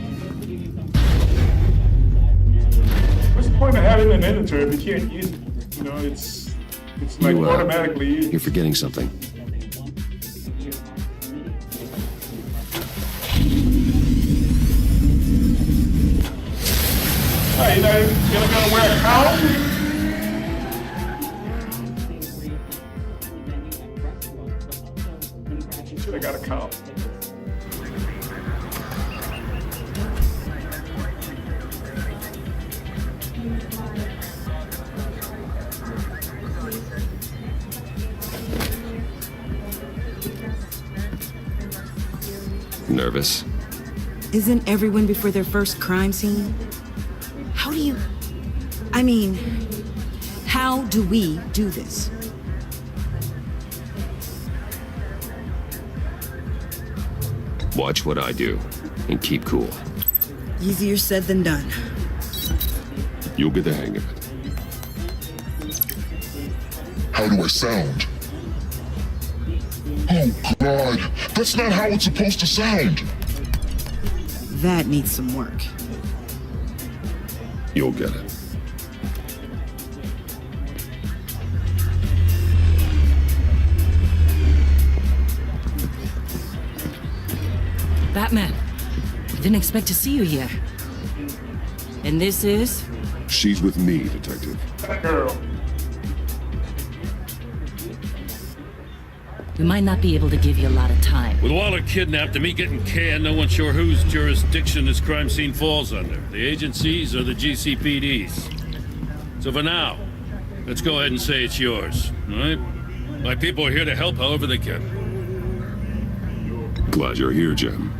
What's the point of having an editor if you can't use it? You know, it's like automatically used. You're forgetting something. Hey, you gonna wear a cowl? Should have got a cowl. Nervous? Isn't everyone before their first crime scene? How do you... I mean, how do we do this? Watch what I do, and keep cool. Easier said than done. You'll get the hang of it. How do I sound? Oh, God. That's not how it's supposed to sound. That needs some work. You'll get it. Batman, didn't expect to see you here. And this is? She's with me, Detective. That girl. We might not be able to give you a lot of time. With Waller kidnapped and me getting canned, no one's sure whose jurisdiction this crime scene falls under. The agencies or the GCPD's. So for now, let's go ahead and say it's yours, all right? My people are here to help however they can. Glad you're here, Jim.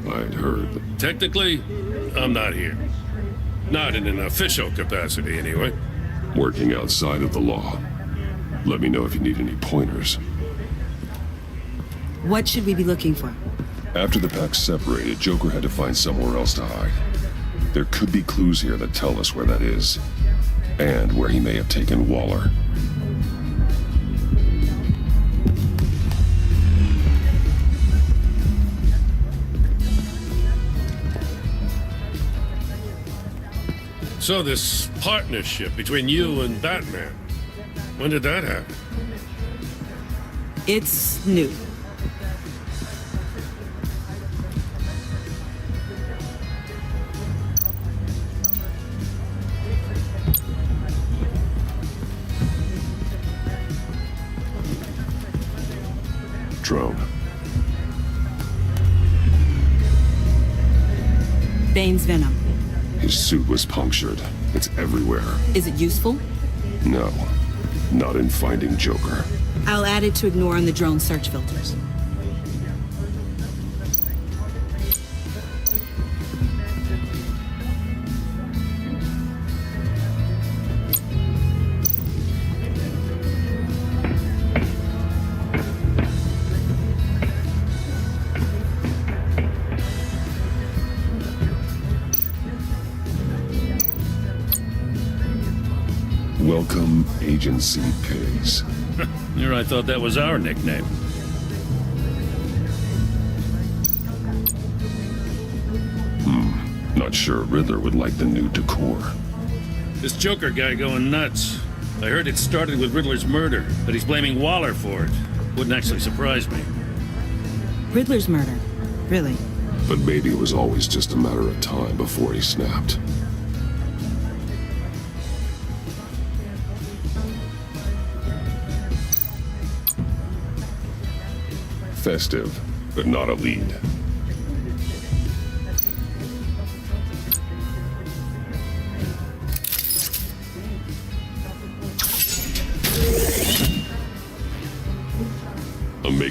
I'd heard. Technically, I'm not here. Not in an official capacity, anyway. Working outside of the law. Let me know if you need any pointers. What should we be looking for? After the pack separated, Joker had to find somewhere else to hide. There could be clues here that tell us where that is, and where he may have taken Waller. So this partnership between you and Batman, when did that happen? It's new. Drone. Bane's venom. His suit was punctured. It's everywhere. Is it useful? No, not in finding Joker. I'll add it to ignore on the drone search filters. Welcome, Agency Pigs. Here I thought that was our nickname. Not sure Riddler would like the new decor. This Joker guy going nuts. I heard it started with Riddler's murder, but he's blaming Waller for it. Wouldn't actually surprise me. Riddler's murder? Really? But maybe it was always just a matter of time before he snapped. Festive, but not a lead.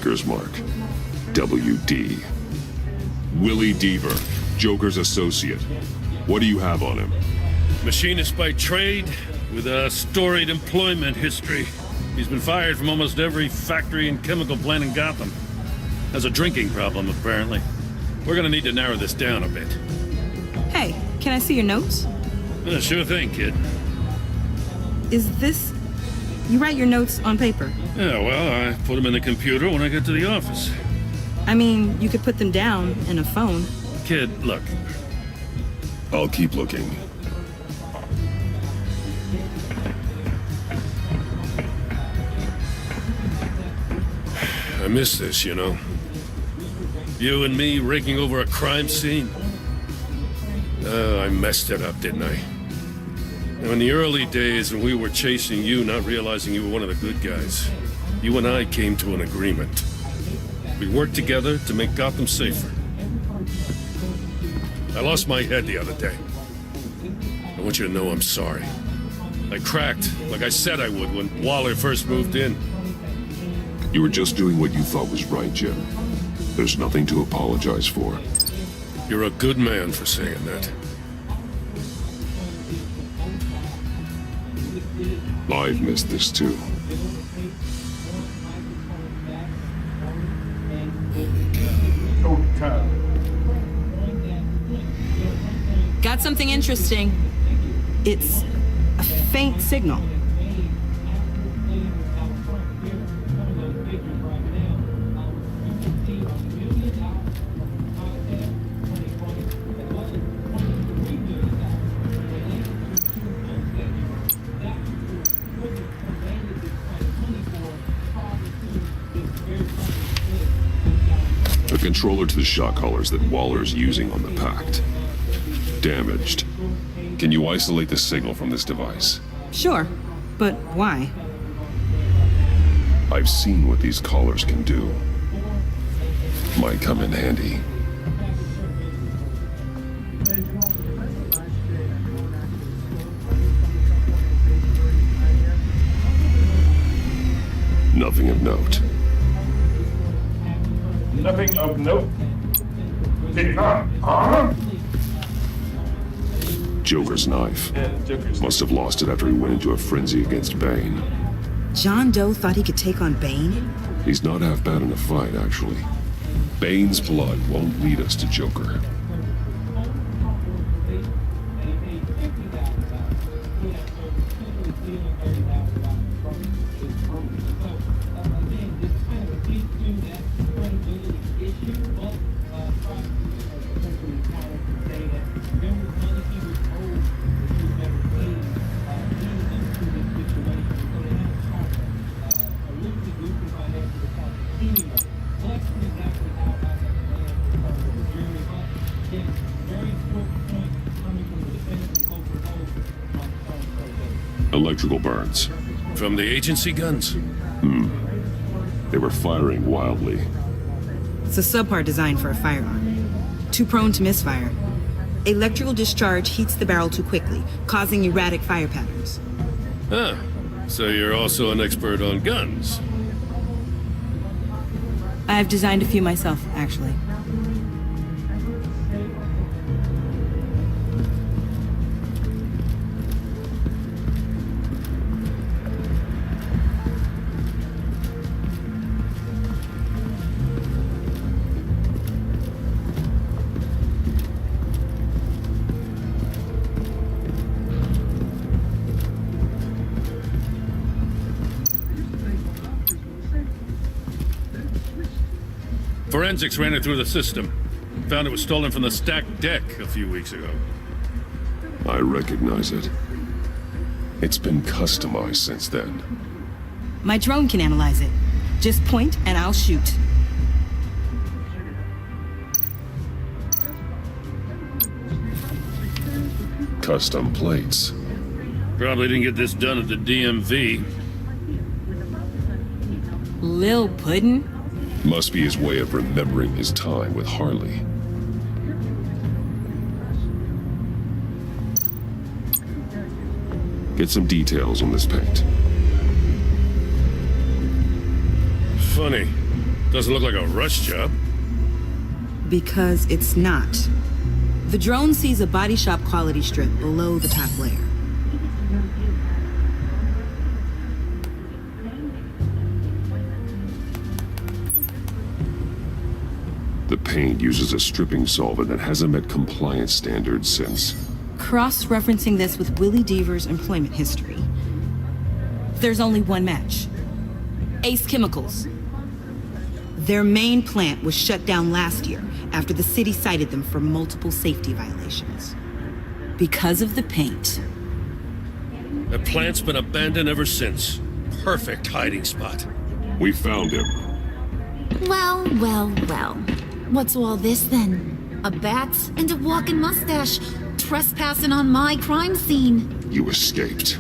Maker's Mark. WD. Willie Deaver, Joker's associate. What do you have on him? Machinist by trade, with a storied employment history. He's been fired from almost every factory and chemical plant in Gotham. Has a drinking problem, apparently. We're gonna need to narrow this down a bit. Hey, can I see your notes? Sure thing, kid. Is this... You write your notes on paper? Yeah, well, I put them in the computer when I get to the office. I mean, you could put them down in a phone. Kid, look. I'll keep looking. I miss this, you know. You and me raking over a crime scene. Oh, I messed it up, didn't I? Now, in the early days when we were chasing you, not realizing you were one of the good guys, you and I came to an agreement. We worked together to make Gotham safer. I lost my head the other day. I want you to know I'm sorry. I cracked, like I said I would when Waller first moved in. You were just doing what you thought was right, Jim. There's nothing to apologize for. You're a good man for saying that. I've missed this too. Got something interesting. It's a faint signal. A controller to the shot collars that Waller's using on the Pact. Damaged. Can you isolate the signal from this device? Sure, but why? I've seen what these collars can do. Might come in handy. Nothing of note. Nothing of note. Joker's knife. Must have lost it after he went into a frenzy against Bane. John Doe thought he could take on Bane? He's not half bad in a fight, actually. Bane's blood won't lead us to Joker. Electrical burns. From the agency guns? They were firing wildly. It's a subpart designed for a firearm. Too prone to misfire. Electrical discharge heats the barrel too quickly, causing erratic fire patterns. Ah, so you're also an expert on guns. I've designed a few myself, actually. Forensics ran it through the system. Found it was stolen from the stacked deck a few weeks ago. I recognize it. It's been customized since then. My drone can analyze it. Just point and I'll shoot. Custom plates. Probably didn't get this done at the DMV. Lil Puddin'? Must be his way of remembering his time with Harley. Get some details on this paint. Funny. Doesn't look like a rush job. Because it's not. The drone sees a body shop quality strip below the top layer. The paint uses a stripping solvent that hasn't met compliance standards since. Cross-referencing this with Willie Deaver's employment history, there's only one match. Ace Chemicals. Their main plant was shut down last year after the city cited them for multiple safety violations. Because of the paint. The plant's been abandoned ever since. Perfect hiding spot. We found him. Well, well, well. What's all this then? A bat and a walking mustache trespassing on my crime scene. You escaped.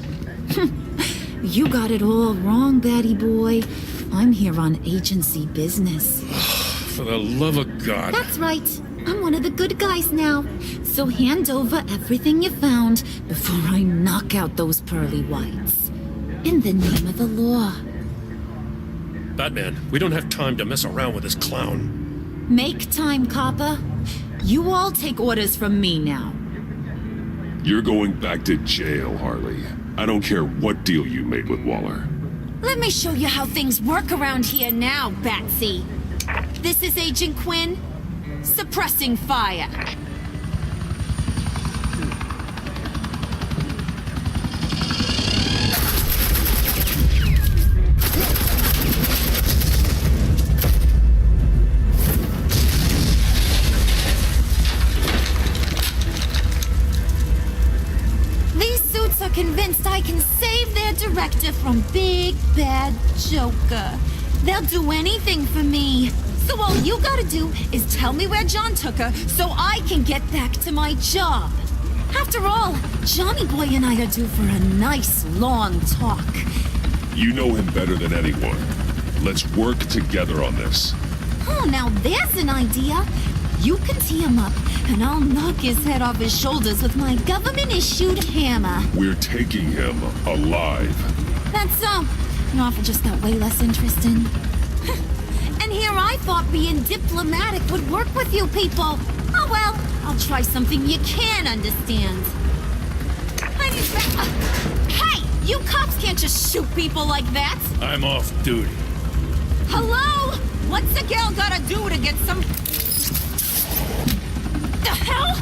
You got it all wrong, Batty boy. I'm here on agency business. For the love of God. That's right. I'm one of the good guys now. So hand over everything you found before I knock out those pearly whites. In the name of the law. Batman, we don't have time to mess around with this clown. Make time, copper. You all take orders from me now. You're going back to jail, Harley. I don't care what deal you made with Waller. Let me show you how things work around here now, Batsy. This is Agent Quinn, suppressing fire. Convinced I can save their director from Big Bad Joker. They'll do anything for me. So all you gotta do is tell me where John took her so I can get back to my job. After all, Johnny Boy and I are due for a nice long talk. You know him better than anyone. Let's work together on this. Oh, now there's an idea. You can tee him up, and I'll knock his head off his shoulders with my government-issued hammer. We're taking him alive. That's so. An offer just got way less interesting. And here I thought being diplomatic would work with you people. Oh well, I'll try something you can understand. Hey, you cops can't just shoot people like that. I'm off duty. Hello? What's a girl gotta do to get some... The hell?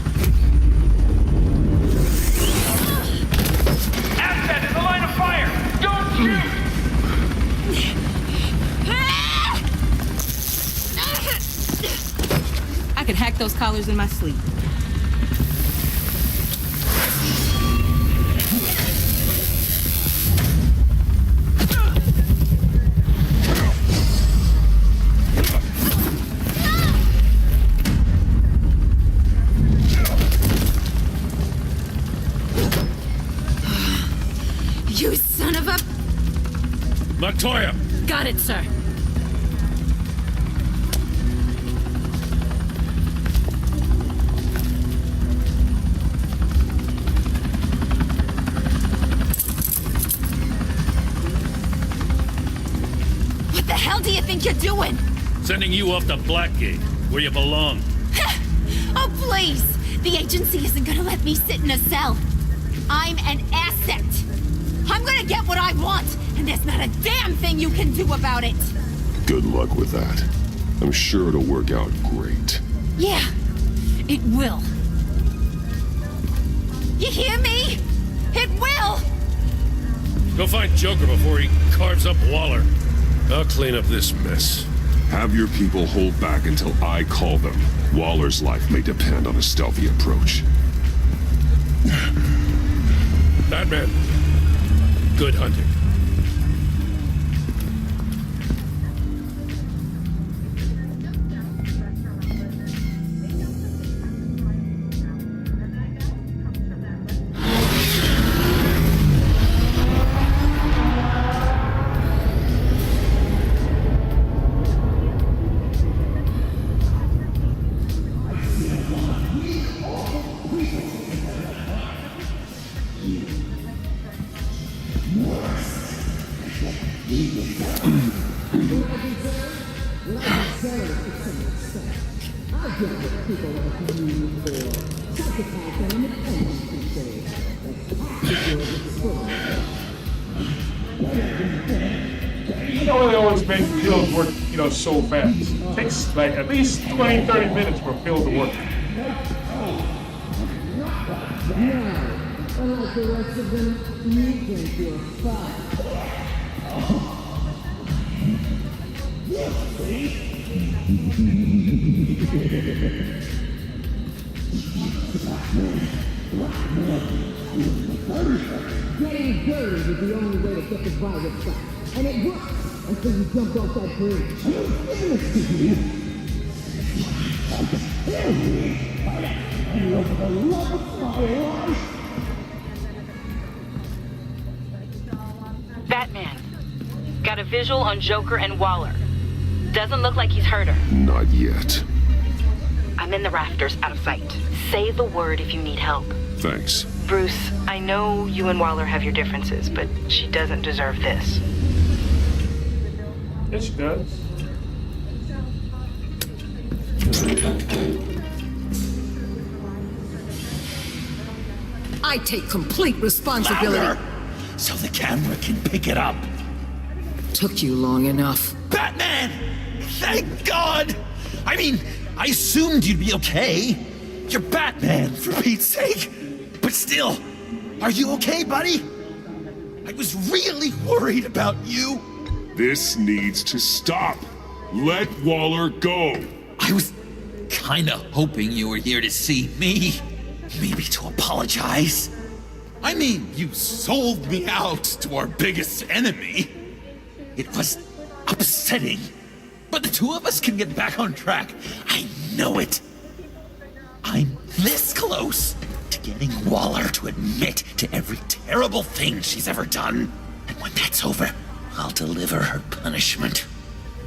Asset in the line of fire! Don't shoot! I could hack those collars in my sleep. You son of a... Montoya! Got it, sir. What the hell do you think you're doing? Sending you off to Blackgate, where you belong. Oh, please! The agency isn't gonna let me sit in a cell. I'm an asset. I'm gonna get what I want, and there's not a damn thing you can do about it. Good luck with that. I'm sure it'll work out great. Yeah, it will. You hear me? It will! Go find Joker before he carves up Waller. I'll clean up this mess. Have your people hold back until I call them. Waller's life may depend on a stealthy approach. Batman, good hunting. What? You know they always make pills work, so fast. It takes like at least 20, 30 minutes for a pill to work. Unlike the rest of them, you think you're fine. Getting dirty is the only way to get the virus back. And it works until you jump off that bridge. Batman, got a visual on Joker and Waller. Doesn't look like he's hurt her. Not yet. I'm in the rafters, out of sight. Say the word if you need help. Thanks. Bruce, I know you and Waller have your differences, but she doesn't deserve this. Yes, she does. I take complete responsibility. Louder, so the camera can pick it up. Took you long enough. Batman! Thank God! I mean, I assumed you'd be okay. You're Batman, for Pete's sake. But still, are you okay, buddy? I was really worried about you. This needs to stop. Let Waller go. I was kinda hoping you were here to see me. Maybe to apologize. I mean, you sold me out to our biggest enemy. It was upsetting. But the two of us can get back on track. I know it. I'm this close to getting Waller to admit to every terrible thing she's ever done. And when that's over, I'll deliver her punishment.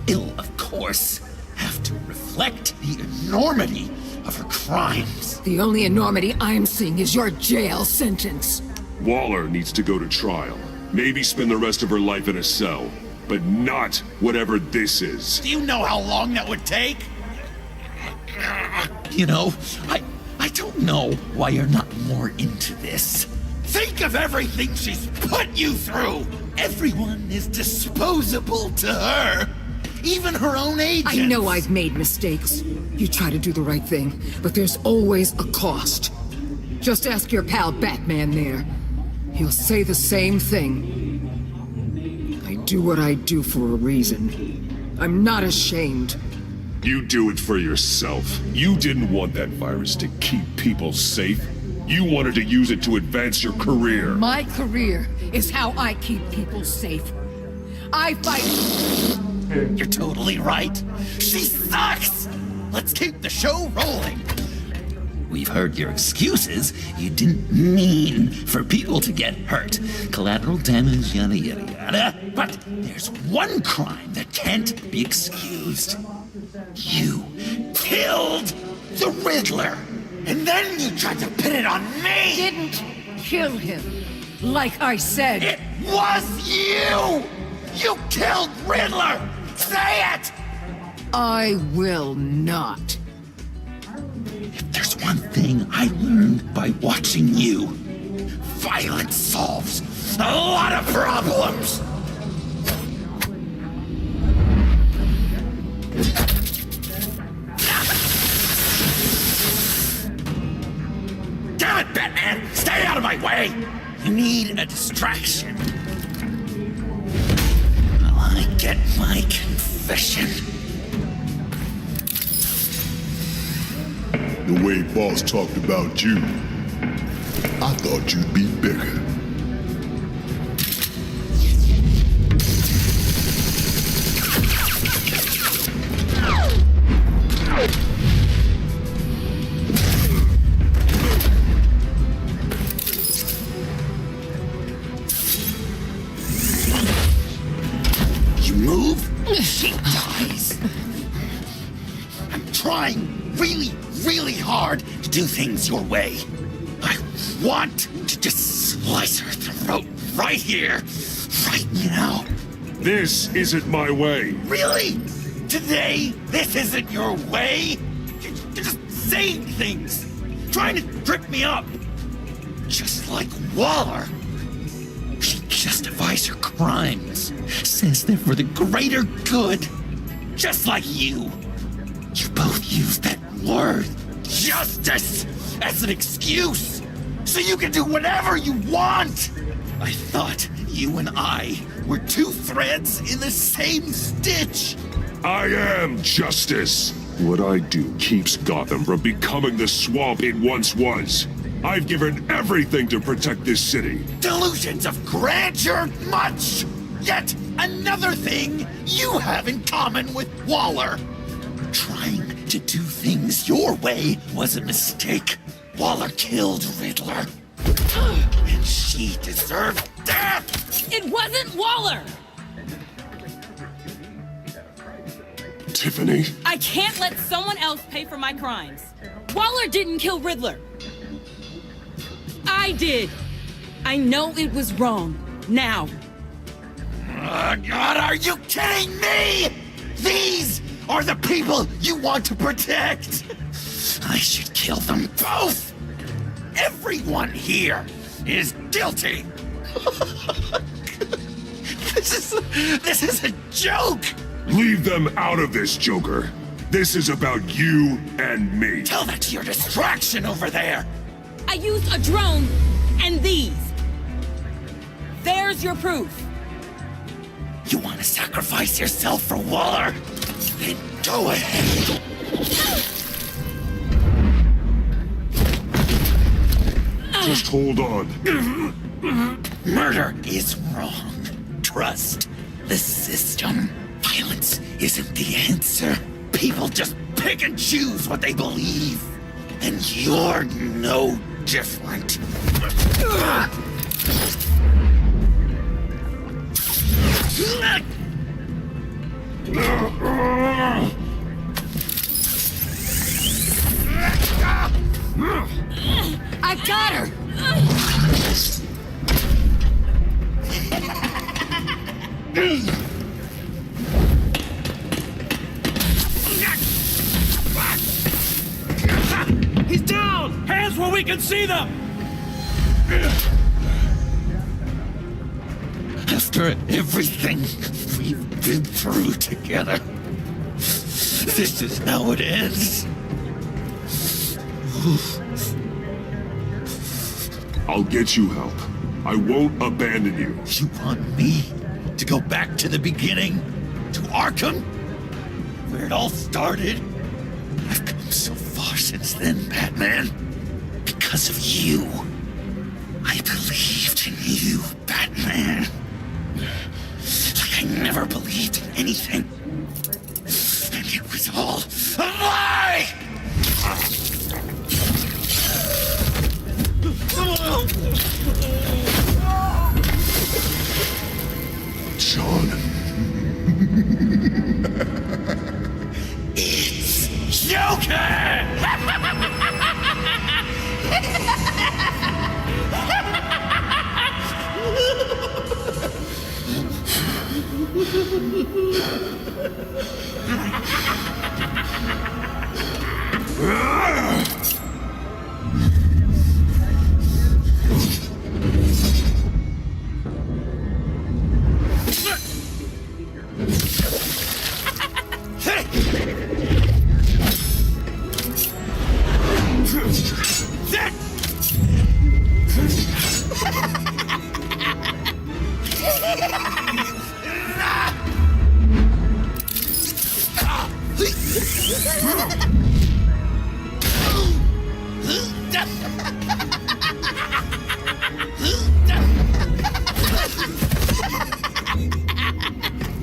It'll, of course, have to reflect the enormity of her crimes. The only enormity I'm seeing is your jail sentence. Waller needs to go to trial. Maybe spend the rest of her life in a cell. But not whatever this is. Do you know how long that would take? You know, I don't know why you're not more into this. Think of everything she's put you through! Everyone is disposable to her. Even her own agents. I know I've made mistakes. You try to do the right thing, but there's always a cost. Just ask your pal Batman there. He'll say the same thing. I do what I do for a reason. I'm not ashamed. You do it for yourself. You didn't want that virus to keep people safe. You wanted to use it to advance your career. My career is how I keep people safe. I fight... You're totally right. She sucks! Let's keep the show rolling. We've heard your excuses. You didn't mean for people to get hurt. Collateral damage, yada yada yada. But there's one crime that can't be excused. You killed the Riddler! And then you tried to pin it on me! Didn't kill him. Like I said. It was you! You killed Riddler! Say it! I will not. If there's one thing I learned by watching you, violence solves a lot of problems! Damn it, Batman! Stay out of my way! You need a distraction. Will I get my confession? The way Boss talked about you, I thought you'd be bigger. You move, she dies. I'm trying really hard to do things your way. I want to just slice her throat right here, right now. This isn't my way. Really? Today, this isn't your way? You're just saying things, trying to trip me up. Just like Waller. She justifies her crimes, says they're for the greater good. Just like you. You both use that word, justice, as an excuse, so you can do whatever you want. I thought you and I were two threads in the same stitch. I am justice. What I do keeps Gotham from becoming the swamp it once was. I've given everything to protect this city. Delusions of grandeur much! Yet another thing you have in common with Waller. Trying to do things your way was a mistake. Waller killed Riddler. And she deserved death! It wasn't Waller! Tiffany? I can't let someone else pay for my crimes. Waller didn't kill Riddler. I did. I know it was wrong. Now. God, are you kidding me? These are the people you want to protect. I should kill them both. Everyone here is guilty. This is a joke. Leave them out of this, Joker. This is about you and me. Tell that to your distraction over there. I used a drone and these. There's your proof. You want to sacrifice yourself for Waller? Then go ahead. Just hold on. Murder is wrong. Trust the system. Violence isn't the answer. People just pick and choose what they believe. And you're no different. I got her! He's down! Hands where we can see them! After everything we've been through together, this is how it ends. I'll get you help. I won't abandon you. You want me to go back to the beginning? To Arkham? Where it all started? I've come so far since then, Batman. Because of you. I believed in you, Batman. Like I never believed in anything. And it was all a lie! John. It's Joker!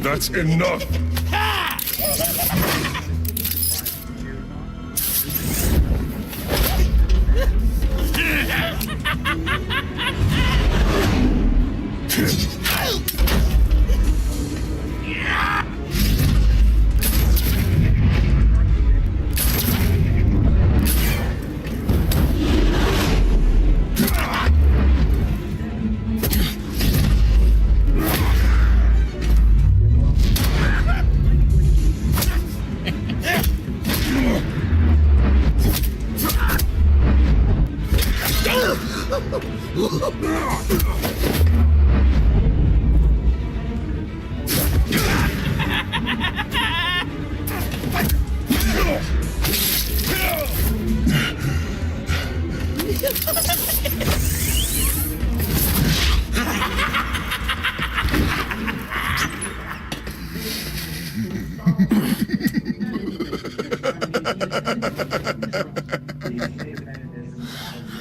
That's enough.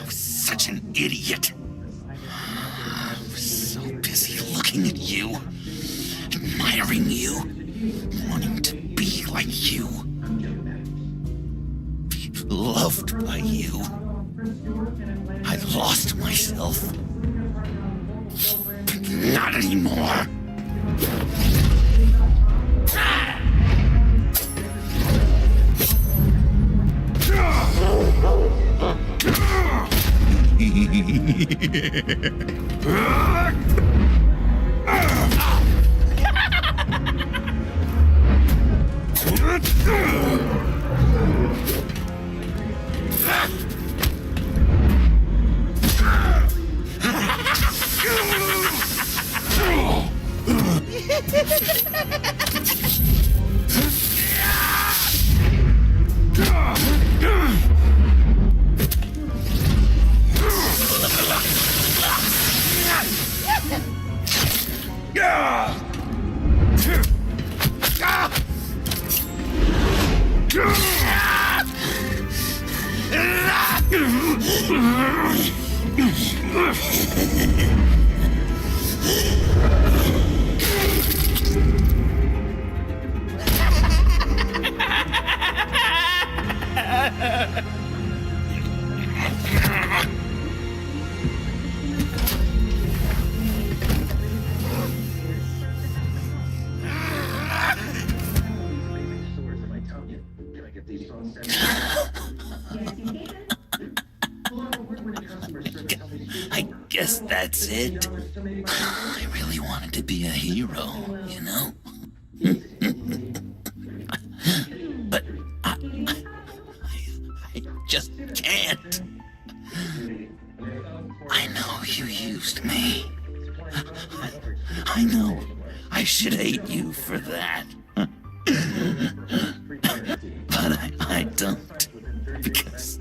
Such an idiot. I'm so busy looking at you, admiring you, wanting to be like you, be loved by you. I lost myself. But not anymore. I guess that's it. I really wanted to be a hero, you know? But I just can't. I know you used me. I know I should hate you for that. But I don't. Because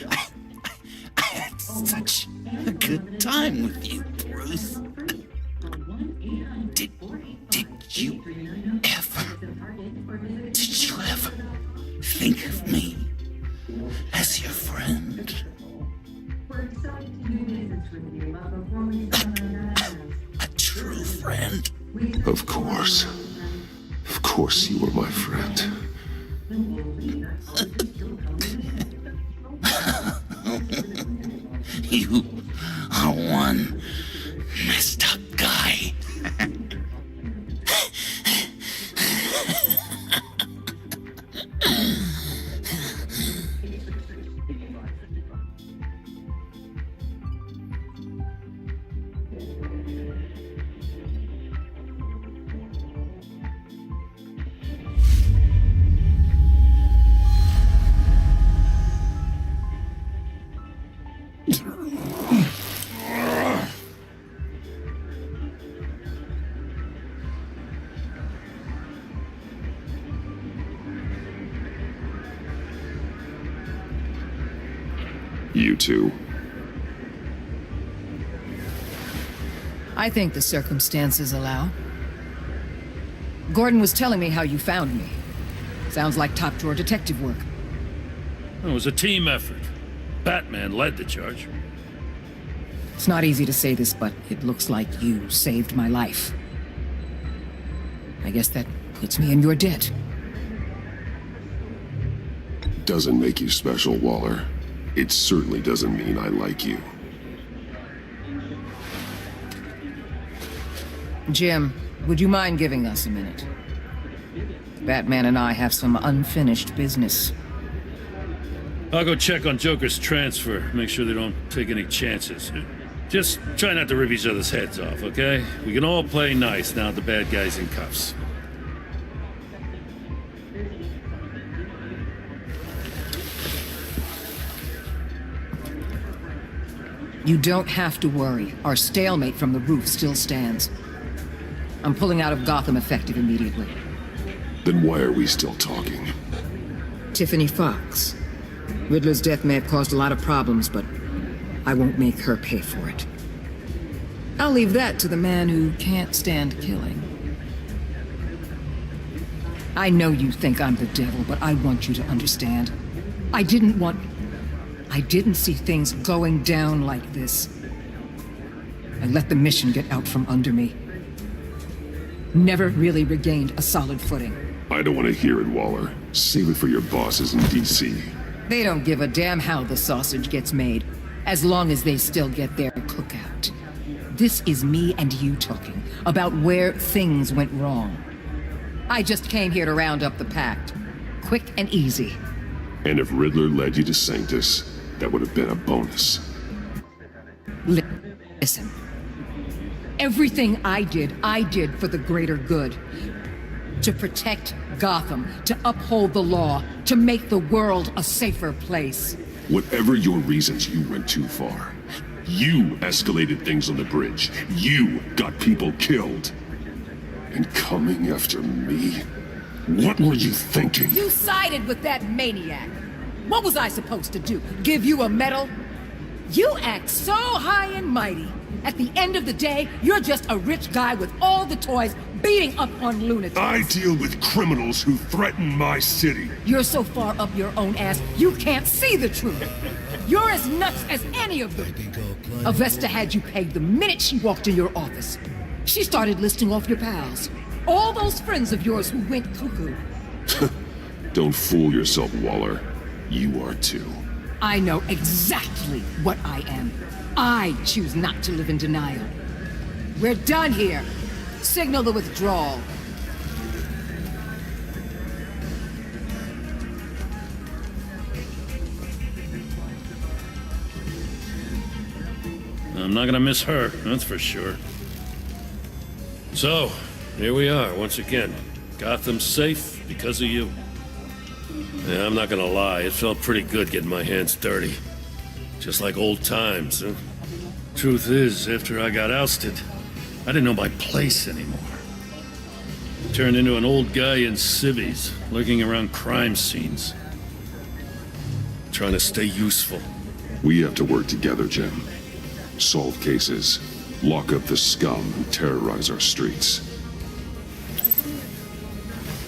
I had such a good time with you, Bruce. Did you ever think of me as your friend? A true friend? Of course. Of course you were my friend. You are one messed up guy. You two. I think the circumstances allow. Gordon was telling me how you found me. Sounds like top-drawer detective work. It was a team effort. Batman led the charge. It's not easy to say this, but it looks like you saved my life. I guess that puts me in your debt. Doesn't make you special, Waller. It certainly doesn't mean I like you. Jim, would you mind giving us a minute? Batman and I have some unfinished business. I'll go check on Joker's transfer, make sure they don't take any chances. Just try not to rip each other's heads off, okay? We can all play nice now that the bad guy's in cuffs. You don't have to worry. Our stalemate from the roof still stands. I'm pulling out of Gotham effective immediately. Then why are we still talking? Tiffany Fox. Riddler's death may have caused a lot of problems, but I won't make her pay for it. I'll leave that to the man who can't stand killing. I know you think I'm the devil, but I want you to understand. I didn't see things going down like this. I let the mission get out from under me. Never really regained a solid footing. I don't want to hear it, Waller. Save it for your bosses in D.C. They don't give a damn how the sausage gets made, as long as they still get their cookout. This is me and you talking about where things went wrong. I just came here to round up the pact. Quick and easy. And if Riddler led you to Sanctus, that would have been a bonus. Listen. Everything I did for the greater good. To protect Gotham, to uphold the law, to make the world a safer place. Whatever your reasons, you went too far. You escalated things on the bridge. You got people killed. And coming after me? What were you thinking? You sided with that maniac. What was I supposed to do? Give you a medal? You act so high and mighty. At the end of the day, you're just a rich guy with all the toys beating up on lunatics. I deal with criminals who threaten my city. You're so far up your own ass, you can't see the truth. You're as nuts as any of them. Avesta had you pegged the minute she walked in your office. She started listing off your pals. All those friends of yours who went cuckoo. Don't fool yourself, Waller. You are too. I know exactly what I am. I choose not to live in denial. We're done here. Signal the withdrawal. I'm not gonna miss her, that's for sure. So, here we are, once again. Gotham's safe because of you. Yeah, I'm not gonna lie, it felt pretty good getting my hands dirty. Just like old times, huh? Truth is, after I got ousted, I didn't know my place anymore. Turned into an old guy in civvies, lurking around crime scenes. Trying to stay useful. We have to work together, Jim. Solve cases. Lock up the scum who terrorize our streets.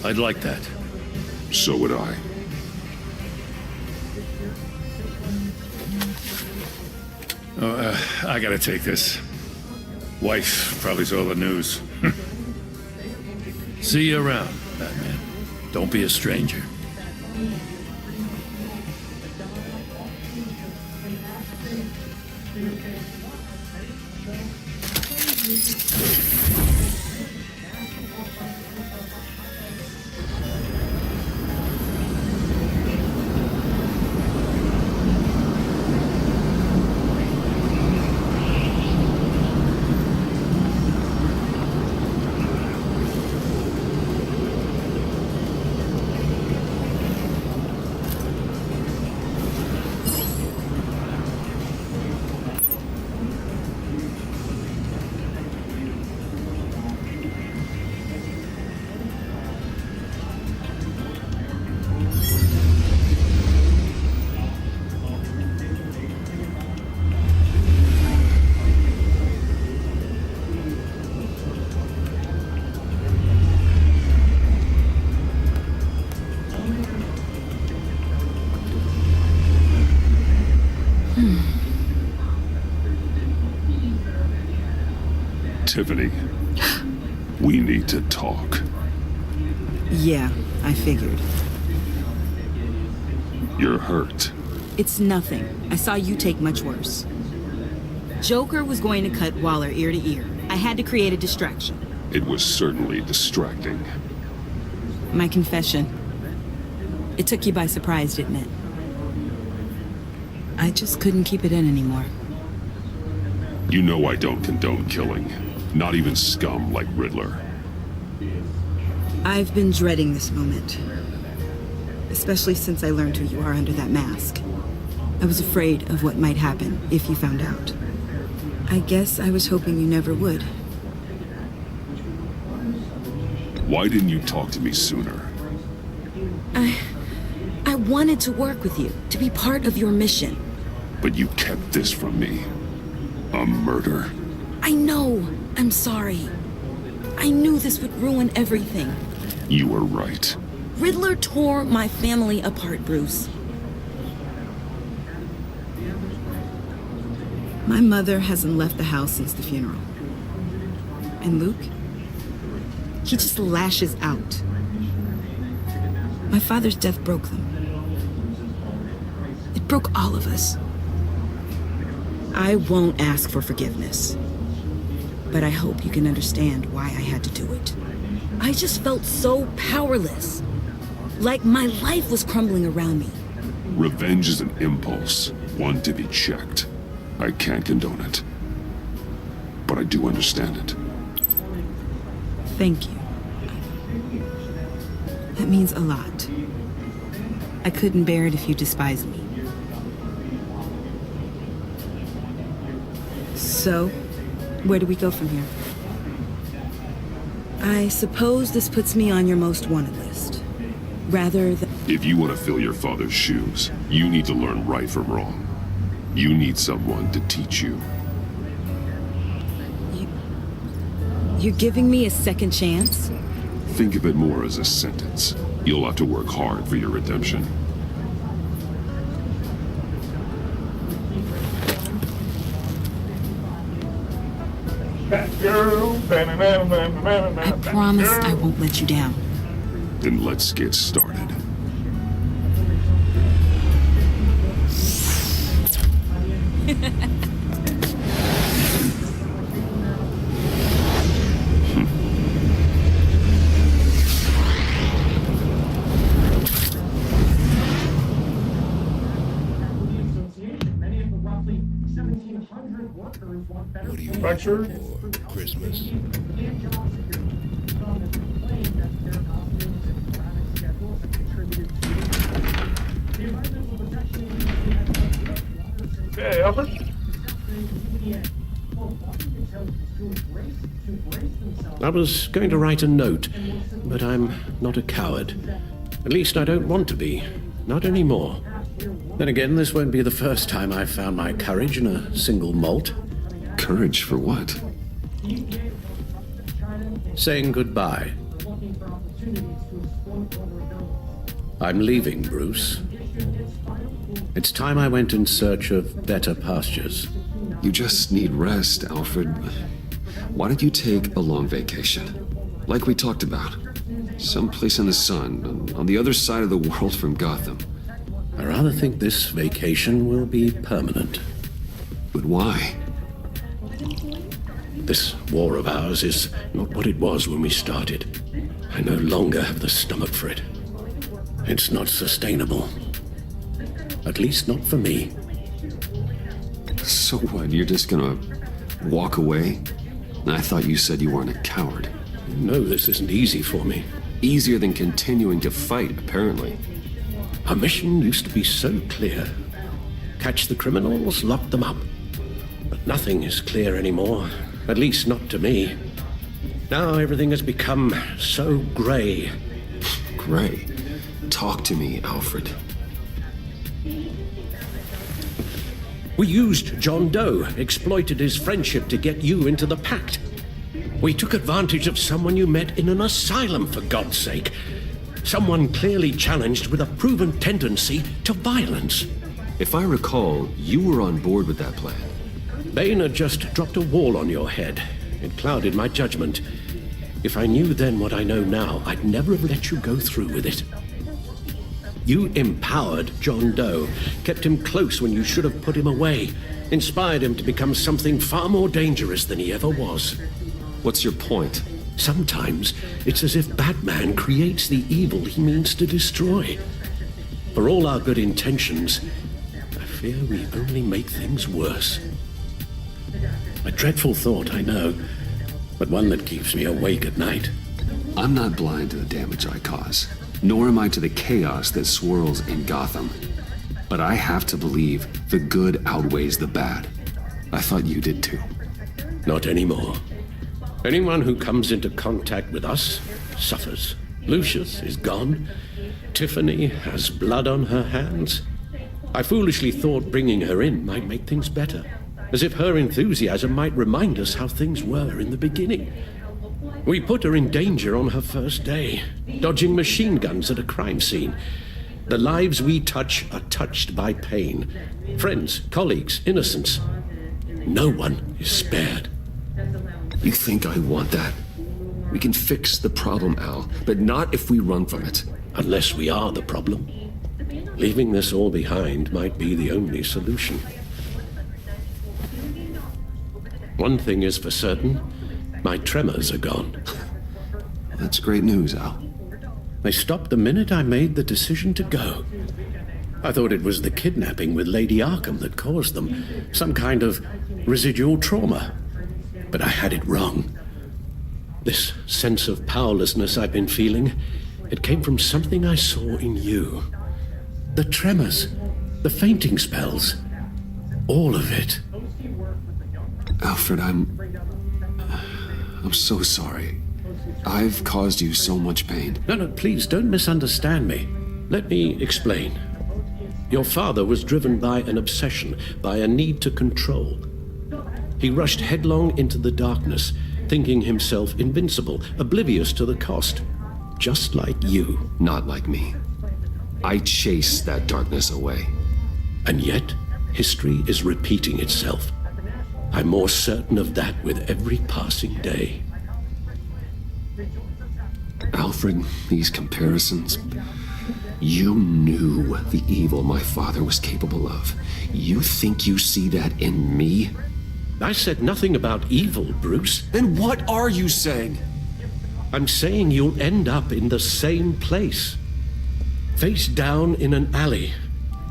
I'd like that. So would I. I gotta take this. Wife probably saw the news. See you around, Batman. Don't be a stranger. Tiffany, we need to talk. Yeah, I figured. You're hurt. It's nothing. I saw you take much worse. Joker was going to cut Waller ear to ear. I had to create a distraction. It was certainly distracting. My confession. It took you by surprise, didn't it? I just couldn't keep it in anymore. You know I don't condone killing. Not even scum like Riddler. I've been dreading this moment. Especially since I learned who you are under that mask. I was afraid of what might happen if you found out. I guess I was hoping you never would. Why didn't you talk to me sooner? I wanted to work with you, to be part of your mission. But you kept this from me. A murder. I know. I'm sorry. I knew this would ruin everything. You were right. Riddler tore my family apart, Bruce. My mother hasn't left the house since the funeral. And Luke? He just lashes out. My father's death broke them. It broke all of us. I won't ask for forgiveness. But I hope you can understand why I had to do it. I just felt so powerless. Like my life was crumbling around me. Revenge is an impulse, one to be checked. I can't condone it. But I do understand it. Thank you. That means a lot. I couldn't bear it if you despised me. So, where do we go from here? I suppose this puts me on your most wanted list. Rather than... If you want to fill your father's shoes, you need to learn right from wrong. You need someone to teach you. You're giving me a second chance? Think of it more as a sentence. You'll have to work hard for your redemption. I promise I won't let you down. Then let's get started. What do you want for Christmas? Hey, Alfred. I was going to write a note, but I'm not a coward. At least I don't want to be. Not anymore. Then again, this won't be the first time I've found my courage in a single malt. Courage for what? Saying goodbye. I'm leaving, Bruce. It's time I went in search of better pastures. You just need rest, Alfred. Why don't you take a long vacation? Like we talked about. Someplace in the sun, on the other side of the world from Gotham. I rather think this vacation will be permanent. But why? This war of ours is not what it was when we started. I no longer have the stomach for it. It's not sustainable. At least not for me. So what, you're just gonna walk away? I thought you said you weren't a coward. No, this isn't easy for me. Easier than continuing to fight, apparently. Our mission used to be so clear. Catch the criminals, lock them up. But nothing is clear anymore. At least not to me. Now everything has become so gray. Gray? Talk to me, Alfred. We used John Doe, exploited his friendship to get you into the pact. We took advantage of someone you met in an asylum, for God's sake. Someone clearly challenged with a proven tendency to violence. If I recall, you were on board with that plan. Bane had just dropped a wall on your head. It clouded my judgment. If I knew then what I know now, I'd never have let you go through with it. You empowered John Doe, kept him close when you should have put him away, inspired him to become something far more dangerous than he ever was. What's your point? Sometimes it's as if Batman creates the evil he means to destroy. For all our good intentions, I fear we only make things worse. A dreadful thought, I know, but one that keeps me awake at night. I'm not blind to the damage I cause, nor am I to the chaos that swirls in Gotham. But I have to believe the good outweighs the bad. I thought you did too. Not anymore. Anyone who comes into contact with us suffers. Lucius is gone. Tiffany has blood on her hands. I foolishly thought bringing her in might make things better, as if her enthusiasm might remind us how things were in the beginning. We put her in danger on her first day, dodging machine guns at a crime scene. The lives we touch are touched by pain. Friends, colleagues, innocents. No one is spared. You think I want that? We can fix the problem, Al, but not if we run from it. Unless we are the problem. Leaving this all behind might be the only solution. One thing is for certain, my tremors are gone. That's great news, Al. They stopped the minute I made the decision to go. I thought it was the kidnapping with Lady Arkham that caused them, some kind of residual trauma. But I had it wrong. This sense of powerlessness I've been feeling, it came from something I saw in you. The tremors, the fainting spells, all of it. Alfred, I'm so sorry. I've caused you so much pain. No, please don't misunderstand me. Let me explain. Your father was driven by an obsession, by a need to control. He rushed headlong into the darkness, thinking himself invincible, oblivious to the cost. Just like you. Not like me. I chased that darkness away. And yet, history is repeating itself. I'm more certain of that with every passing day. Alfred, these comparisons... You knew the evil my father was capable of. You think you see that in me? I said nothing about evil, Bruce. Then what are you saying? I'm saying you'll end up in the same place. Face down in an alley.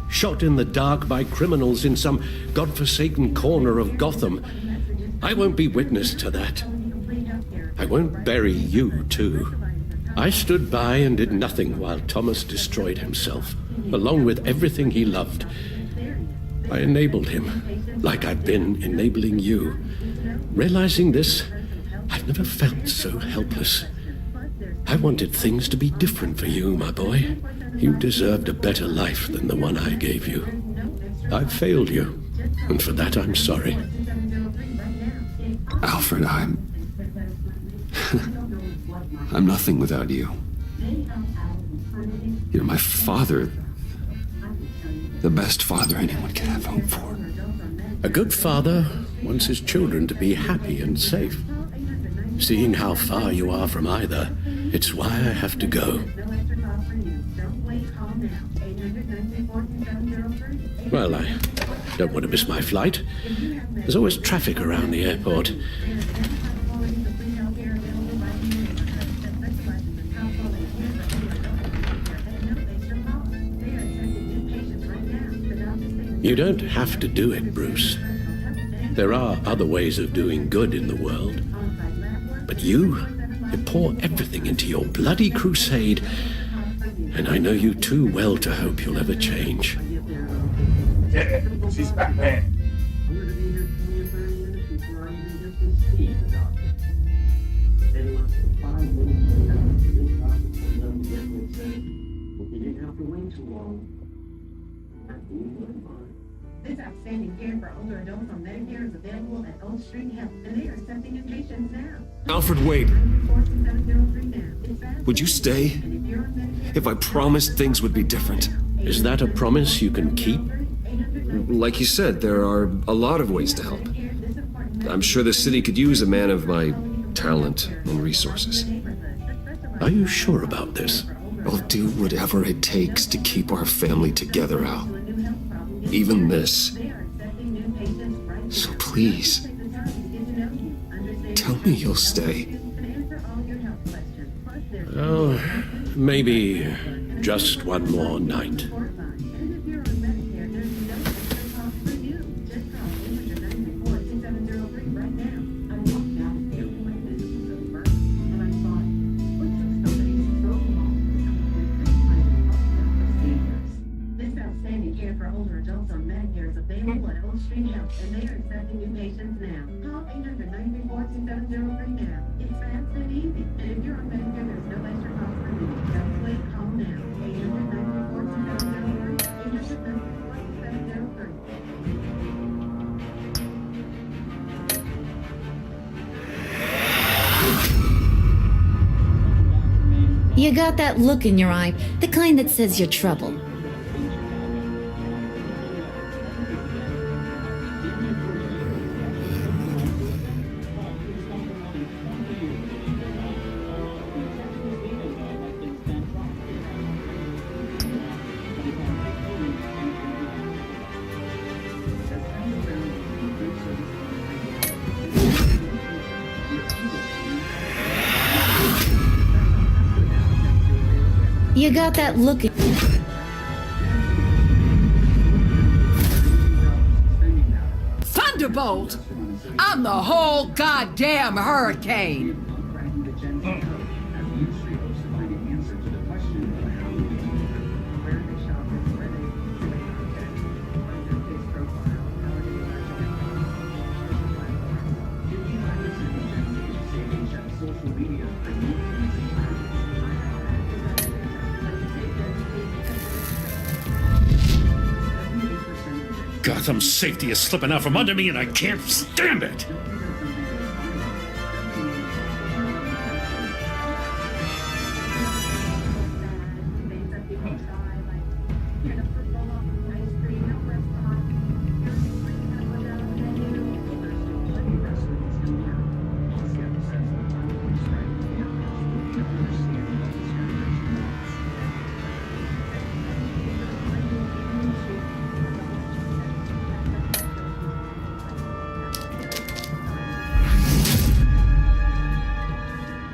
Shot in the dark by criminals in some godforsaken corner of Gotham. I won't be witness to that. I won't bury you, too. I stood by and did nothing while Thomas destroyed himself, along with everything he loved. I enabled him, like I've been enabling you. Realizing this, I've never felt so helpless. I wanted things to be different for you, my boy. You deserved a better life than the one I gave you. I've failed you, and for that I'm sorry. Alfred, I'm nothing without you. You're my father. The best father anyone could have hoped for. A good father wants his children to be happy and safe. Seeing how far you are from either, it's why I have to go. Well, I don't want to miss my flight. There's always traffic around the airport. You don't have to do it, Bruce. There are other ways of doing good in the world. But you pour everything into your bloody crusade, and I know you too well to hope you'll ever change. Yeah, she's Batman. This outstanding care for older adults on Medicare is available at Old Street Health, and they are accepting new patients now. Alfred, wait. Would you stay? If I promised things would be different. Is that a promise you can keep? Like you said, there are a lot of ways to help. I'm sure the city could use a man of my talent and resources. Are you sure about this? I'll do whatever it takes to keep our family together, Al. Even this. So please, tell me you'll stay. Oh, maybe just one more night. This outstanding care for older adults on Medicare is available at Old Elm Street Health, and they are accepting new patients now. Call 800-934-2703 now. It's fast and easy. And if you're on Medicare, there's no extra cost for you. Don't wait, call now. 800-934-2703. 800-934-2703. You got that look in your eye, the kind that says you're trouble. You got that look in... Thunderbolt! I'm the whole goddamn hurricane! Gotham's safety is slipping out from under me and I can't stand it!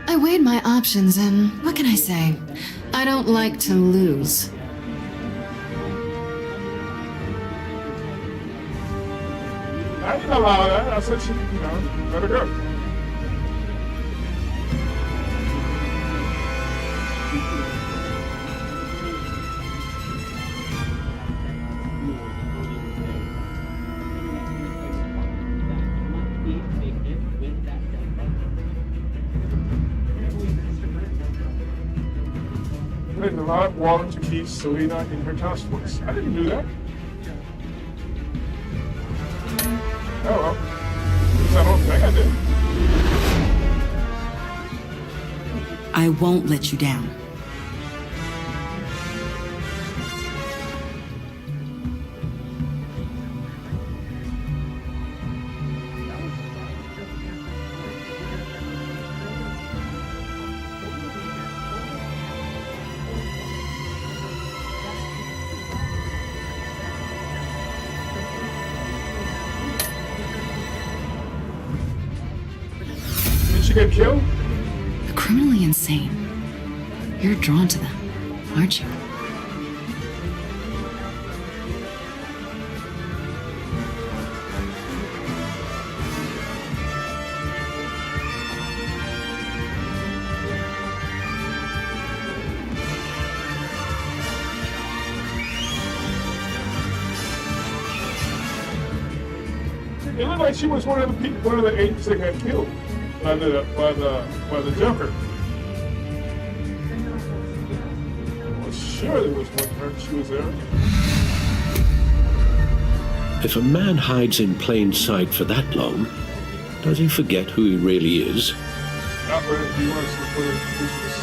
I weighed my options and what can I say? I don't like to lose. I didn't allow that. I said, let her go. Putting a lot of water to keep Selena in her task force. I didn't do that. Oh well. I don't think I did. I won't let you down. Did she get killed? They're criminally insane. You're drawn to them, aren't you? It looked like she was one of the people, one of the agents that got killed by the Joker. Well, sure there was one her. She was there. If a man hides in plain sight for that long, does he forget who he really is? Not when he wants to put it in business.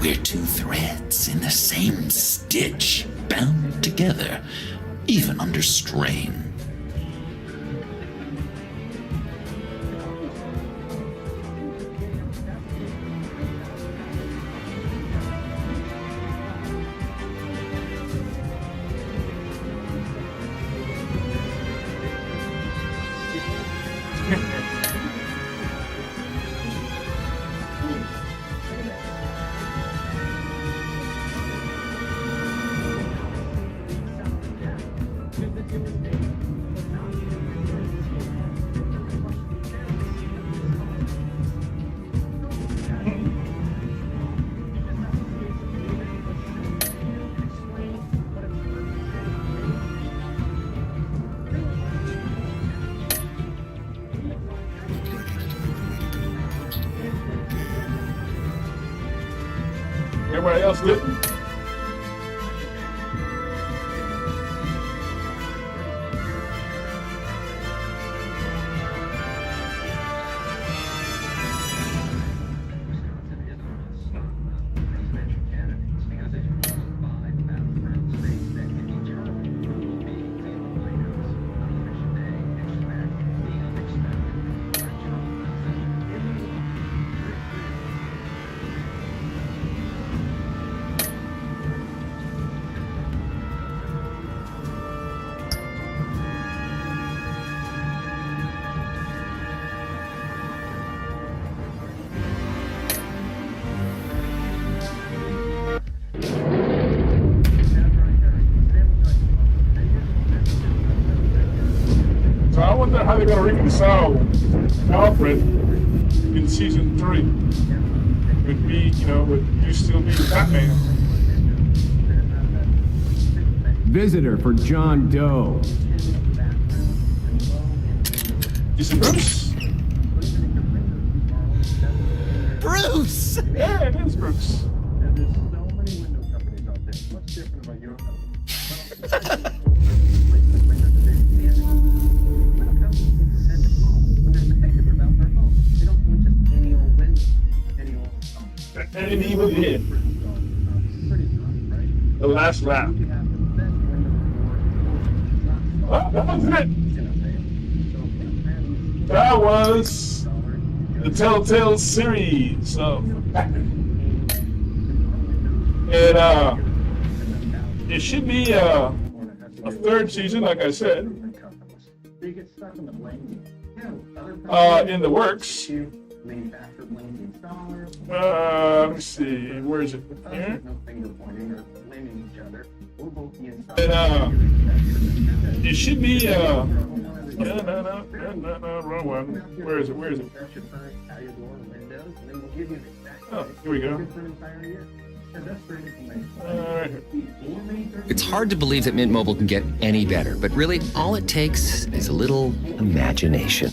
We're two threads in the same stitch, bound together, even under strain. Everybody else didn't. So I wonder how they're going to reconcile Alfred in season 3 with me, with you still being Batman. Visitor for John Doe. You see Bruce? Bruce! Yeah, it is Bruce. And he even did. The last lap. Oh, that was it. That was the Telltale series of Batman. And it should be a 3rd season, like I said, in the works. Let me see, where is it? Here? And it should be no, wrong one. Where is it? Oh, here we go. It's hard to believe that Mint Mobile can get any better, but really, all it takes is a little imagination.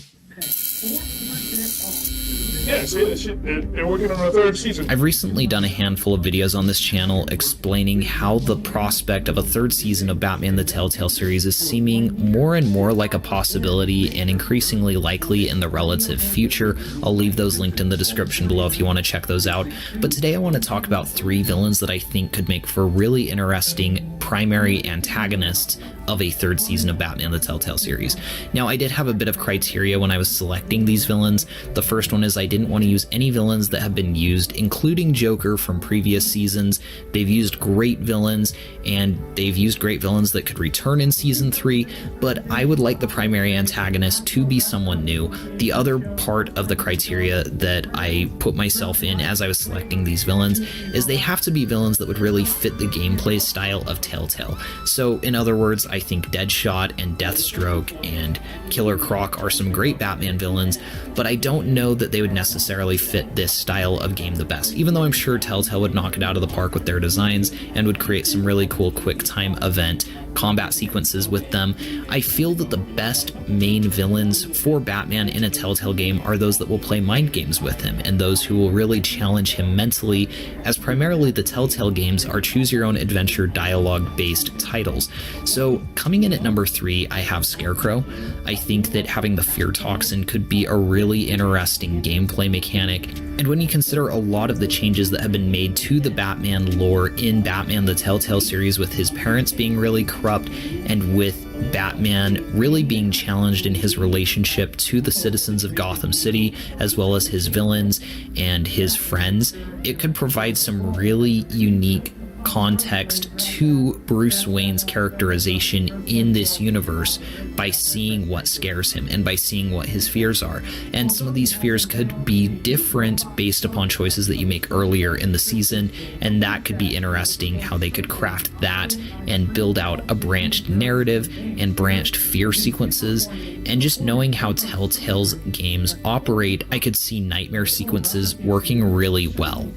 Yeah, see, they're working on a 3rd season. I've recently done a handful of videos on this channel explaining how the prospect of a 3rd season of Batman the Telltale series is seeming more and more like a possibility and increasingly likely in the relative future. I'll leave those linked in the description below if you want to check those out. But today I want to talk about 3 villains that I think could make for really interesting primary antagonists of a 3rd season of Batman the Telltale series. Now, I did have a bit of criteria when I was selecting these villains. The first one is I didn't want to use any villains that have been used, including Joker from previous seasons. They've used great villains, and they've used great villains that could return in season 3, but I would like the primary antagonist to be someone new. The other part of the criteria that I put myself in as I was selecting these villains is they have to be villains that would really fit the gameplay style of Telltale. So, in other words, I think Deadshot and Deathstroke and Killer Croc are some great Batman villains, but I don't know that they would necessarily fit this style of game the best, even though I'm sure Telltale would knock it out of the park with their designs and would create some really cool quick time event combat sequences with them. I feel that the best main villains for Batman in a Telltale game are those that will play mind games with him and those who will really challenge him mentally, as primarily the Telltale games are choose your own adventure dialogue based titles. So coming in at number 3, I have Scarecrow. I think that having the fear toxin could be a really interesting gameplay mechanic, and when you consider a lot of the changes that have been made to the Batman lore in Batman the Telltale series, with his parents being really corrupt and with Batman really being challenged in his relationship to the citizens of Gotham City, as well as his villains and his friends, it could provide some really unique context to Bruce Wayne's characterization in this universe by seeing what scares him and by seeing what his fears are. And some of these fears could be different based upon choices that you make earlier in the season, and that could be interesting how they could craft that and build out a branched narrative and branched fear sequences. And just knowing how Telltale's games operate, I could see nightmare sequences working really well.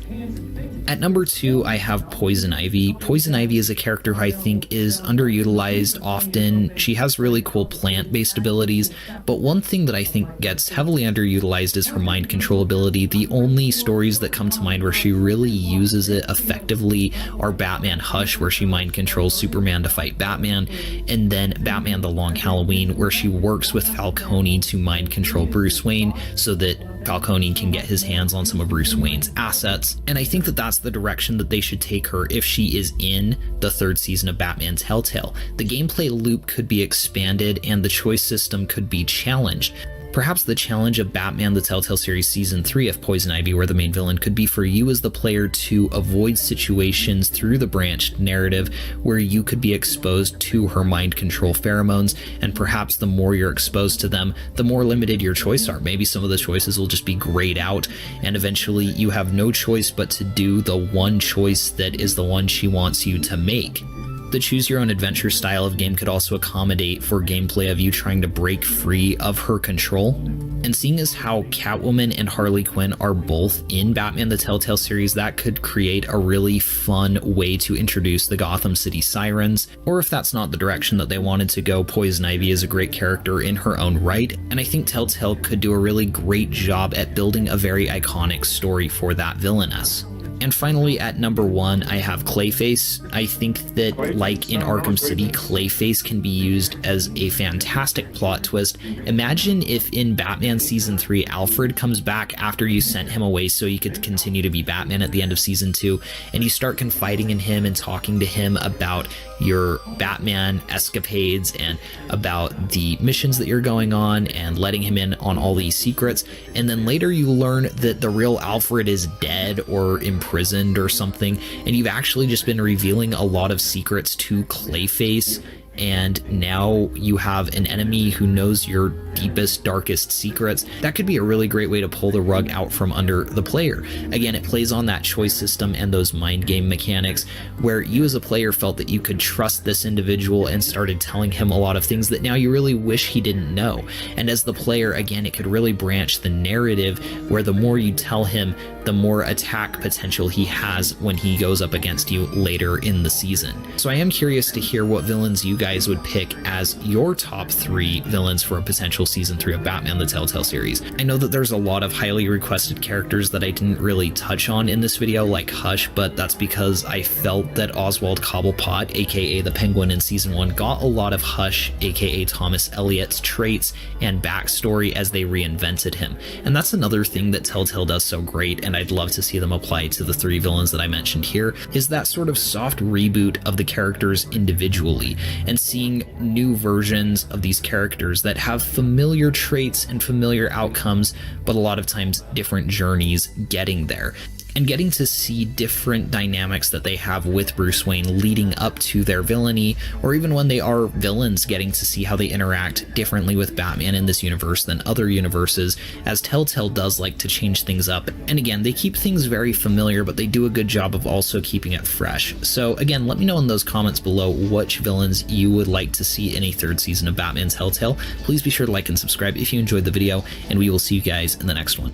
At number 2, I have Poison Ivy. Poison Ivy is a character who I think is underutilized often. She has really cool plant-based abilities, but one thing that I think gets heavily underutilized is her mind control ability. The only stories that come to mind where she really uses it effectively are Batman Hush, where she mind controls Superman to fight Batman, and then Batman The Long Halloween, where she works with Falcone to mind control Bruce Wayne so that Falcone can get his hands on some of Bruce Wayne's assets. And I think that that's the direction that they should take her if she is in the 3rd season of Batman Telltale. The gameplay loop could be expanded and the choice system could be challenged. Perhaps the challenge of Batman the Telltale series Season 3 of Poison Ivy, where the main villain, could be for you as the player to avoid situations through the branched narrative where you could be exposed to her mind control pheromones, and perhaps the more you're exposed to them, the more limited your choices are. Maybe some of the choices will just be grayed out, and eventually you have no choice but to do the one choice that is the one she wants you to make. The choose your own adventure style of game could also accommodate for gameplay of you trying to break free of her control. And seeing as how Catwoman and Harley Quinn are both in Batman the Telltale series, that could create a really fun way to introduce the Gotham City Sirens. Or if that's not the direction that they wanted to go, Poison Ivy is a great character in her own right, and I think Telltale could do a really great job at building a very iconic story for that villainess. And finally, at number 1, I have Clayface. I think that, like in Arkham City, Clayface can be used as a fantastic plot twist. Imagine if in Batman Season 3, Alfred comes back after you sent him away so you could continue to be Batman at the end of Season 2, and you start confiding in him and talking to him about your Batman escapades and about the missions that you're going on and letting him in on all these secrets, and then later you learn that the real Alfred is dead or imprisoned or something, and you've actually just been revealing a lot of secrets to Clayface, and now you have an enemy who knows your deepest, darkest secrets. That could be a really great way to pull the rug out from under the player. Again, it plays on that choice system and those mind game mechanics where you as a player felt that you could trust this individual and started telling him a lot of things that now you really wish he didn't know. And as the player, again, it could really branch the narrative where the more you tell him, the more attack potential he has when he goes up against you later in the season. So I am curious to hear what villains you guys would pick as your top 3 villains for a potential Season 3 of Batman the Telltale series. I know that there's a lot of highly requested characters that I didn't really touch on in this video, like Hush, but that's because I felt that Oswald Cobblepot, aka the Penguin in Season 1, got a lot of Hush, aka Thomas Elliott's traits and backstory as they reinvented him. And that's another thing that Telltale does so great, and I'd love to see them apply to the 3 villains that I mentioned here, is that sort of soft reboot of the characters individually, and seeing new versions of these characters that have familiar traits and familiar outcomes, but a lot of times different journeys getting there. And getting to see different dynamics that they have with Bruce Wayne leading up to their villainy, or even when they are villains, getting to see how they interact differently with Batman in this universe than other universes, as Telltale does like to change things up. And again, they keep things very familiar, but they do a good job of also keeping it fresh. So again, let me know in those comments below which villains you would like to see in a 3rd season of Batman Telltale. Please be sure to like and subscribe if you enjoyed the video, and we will see you guys in the next one.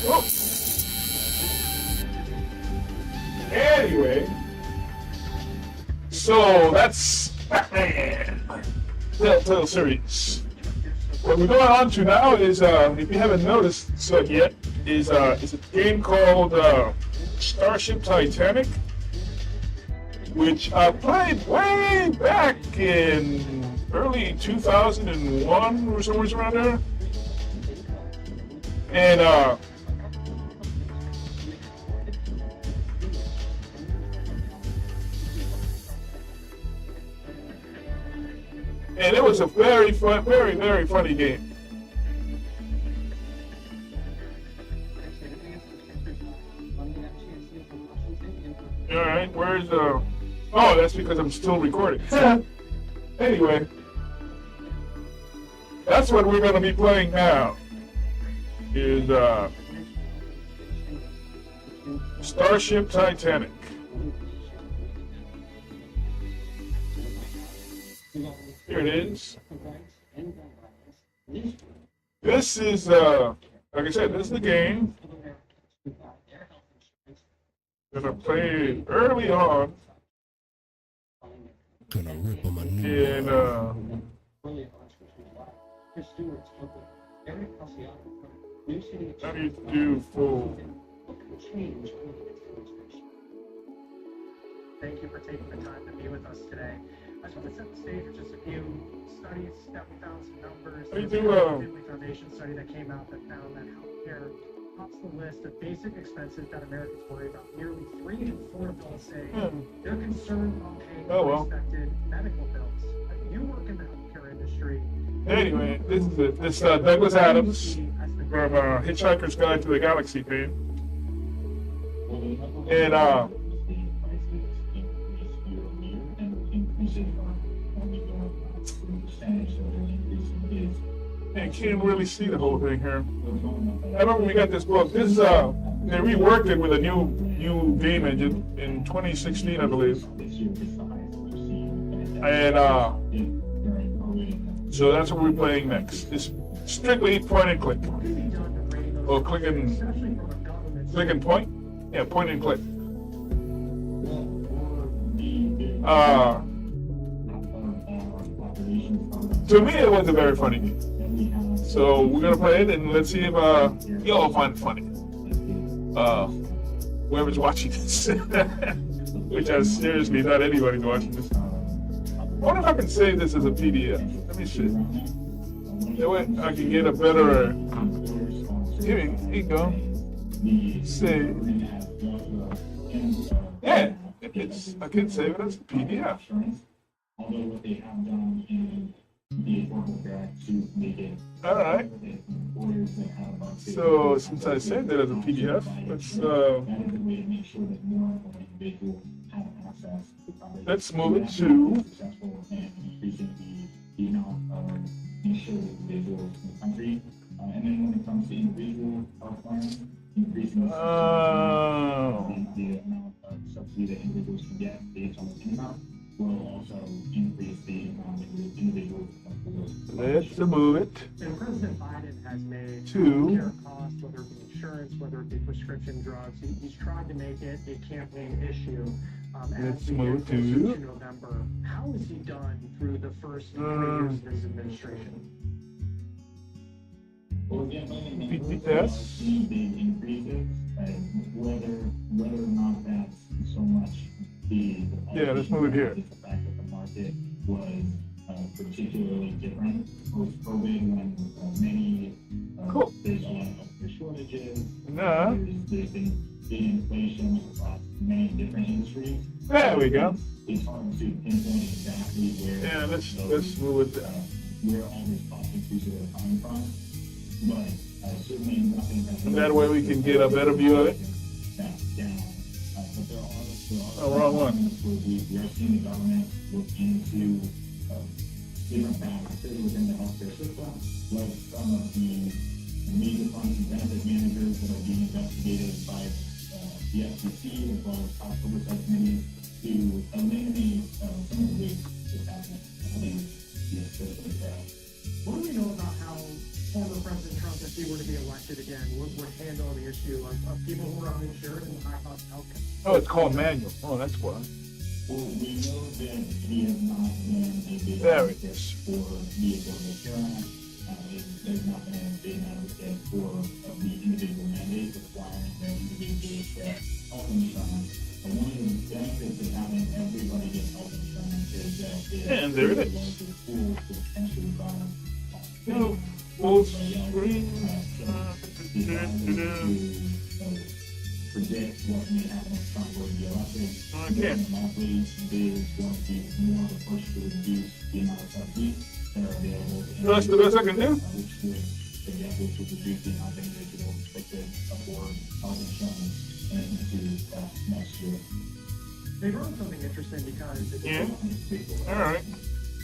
Whoa. Anyway, so that's Batman Telltale series. What we're going on to now is, if you haven't noticed so yet, is a game called Starship Titanic, which I played way back in early 2001 or somewhere around there, and and it was a very fun, very funny game. All right, where's oh, that's because I'm still recording. Anyway, that's what we're gonna be playing now. Is Starship Titanic. Here it is. This is, like I said, this is the game. Gonna play early on. Gonna rip him a new And how do you do full? Thank you for taking the time to be with us today. I just want to set the stage with just a few studies that we found some numbers. How do you There's do, a Family Foundation study that came out that found that healthcare tops the list of basic expenses that Americans worry about. Nearly 3 in 4 adults say they're concerned about paying unexpected medical bills. You work in the healthcare industry. Anyway, this is it. This Douglas Adams from Hitchhiker's Guide to the Galaxy fame. And I can't really see the whole thing here. I remember we got this book. This they reworked it with a new game engine in 2016, I believe. And so that's what we're playing next. It's strictly point and click. Or click and point. Yeah, point and click. To me, it wasn't very funny. So we're gonna play it and let's see if y'all find it funny. Whoever's watching this, which I seriously not anybody's watching this. I wonder if I can save this as a PDF. Let me see. That way I can get a better. Here you go. Save. Yeah, I can save it as a PDF. All right. So since I saved it as a PDF, let's move it to. Let's move it And President Biden has made to healthcare costs, whether it be insurance, whether it be prescription drugs. He's tried to make it a campaign issue. Let's as we move get closer to- to November. How has he done through the first 3 years of this administration? Yes. Whether or not that's so much Yeah, let's move it here. the fact that the market was particularly different post-COVID when many there's a lot of healthcare shortages. Nah. There's been big inflation across many different industries. There we go. It's hard to pinpoint exactly where Yeah, let's move it down. where all these cost increases are coming from. But certainly nothing has And that way we can get a better view of it. down. But there are Oh, wrong one. where we are seeing the government look into different factors within the healthcare system, like some of the major funds and benefit managers that are being investigated by the FCC as well as top oversight committees to eliminate some of the waste that's happening in the system. What do we know about how former President Trump, if he were to be elected again, would handle the issue of people who are uninsured and high cost healthcare? Oh, it's called manual. Oh, that's why. Well, we know that he has not been a big There it advocate is. for the Affordable Care Act. There's not been a big advocate for the individual mandate requiring that individuals get health insurance. And one of the benefits of having everybody get health insurance is that And there it is. larger pool to potentially balance. Full screen. Predict what may happen if Trump were to be elected. Okay. Monthly, there's going to be more of a push to reduce the amount of subsidies that are available. That's the best I can do. Which would reduce the amount of individuals that could afford health insurance into next year. They wrote something interesting because Yeah. All right.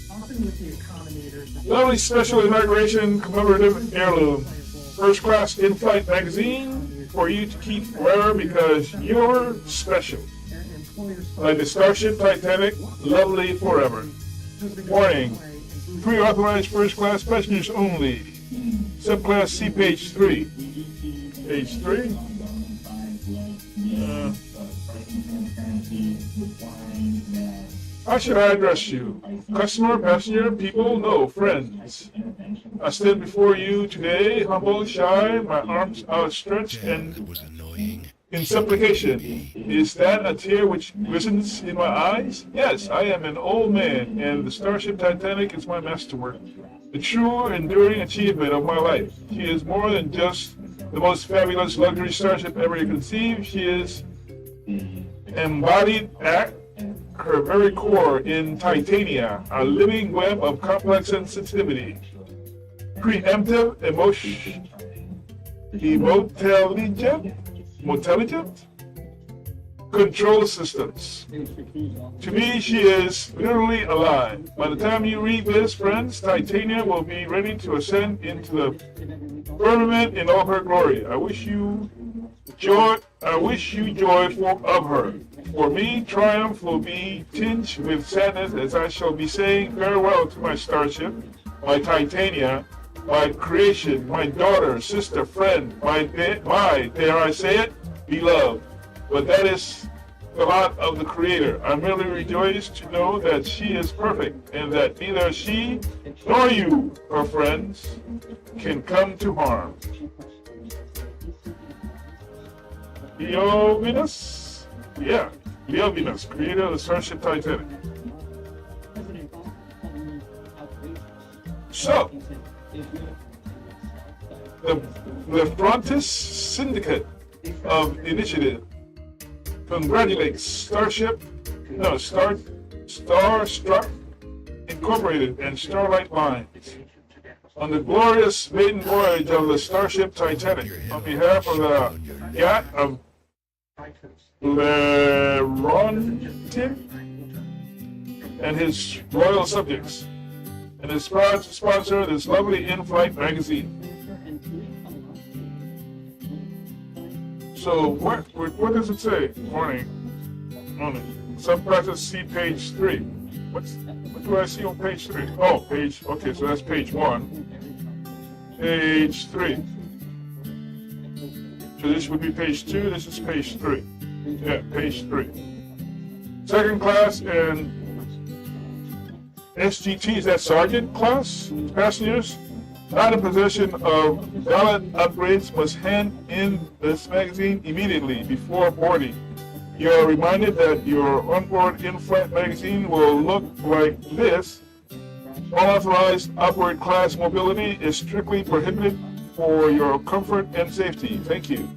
often with the economy, there's the Lovely special inauguration commemorative heirloom. First class in-flight magazine for you to keep forever because you're special. Like the Starship Titanic, lovely forever. Warning, pre-authorized first class passengers only. Subclass C page 3. Page 3. How should I address you? Customer, passenger, people? No, friends. I stand before you today, humble, shy, my arms outstretched, and in supplication. Is that a tear which glistens in my eyes? Yes, I am an old man, and the Starship Titanic is my masterwork. The true, enduring achievement of my life. She is more than just the most fabulous luxury starship ever conceived. She is embodied at her very core in Titania, a living web of complex sensitivity, preemptive emotion, intelligent control systems. To me, she is literally alive. By the time you read this, friends, Titania will be ready to ascend into the firmament in all her glory. I wish you joy of her. For me, triumph will be tinged with sadness as I shall be saying farewell to my starship, my Titania, my creation, my daughter, sister, friend, my dare I say it, beloved. But that is the lot of the Creator. I merely rejoice to know that she is perfect and that neither she nor you, her friends, can come to harm. Leo Venus? Yeah, Leo Venus, creator of the Starship Titanic. So, the Frontis Syndicate of Initiative congratulates Starstruck Incorporated and Starlight Lines on the glorious maiden voyage of the Starship Titanic. On behalf of the yacht of Lerontin and his royal subjects, and is proud to sponsor this lovely in-flight magazine. So what does it say? Morning. Subclasses, see page 3. What do I see on page 3? Oh, page. Okay, so that's page 1. Page 3. So this would be page 2. This is page 3. Yeah, page 3. Second class and SGTs, that sergeant class passengers not in possession of valid upgrades must hand in this magazine immediately before boarding. You are reminded that your onboard in-flight magazine will look like this. Unauthorized upward class mobility is strictly prohibited for your comfort and safety. Thank you.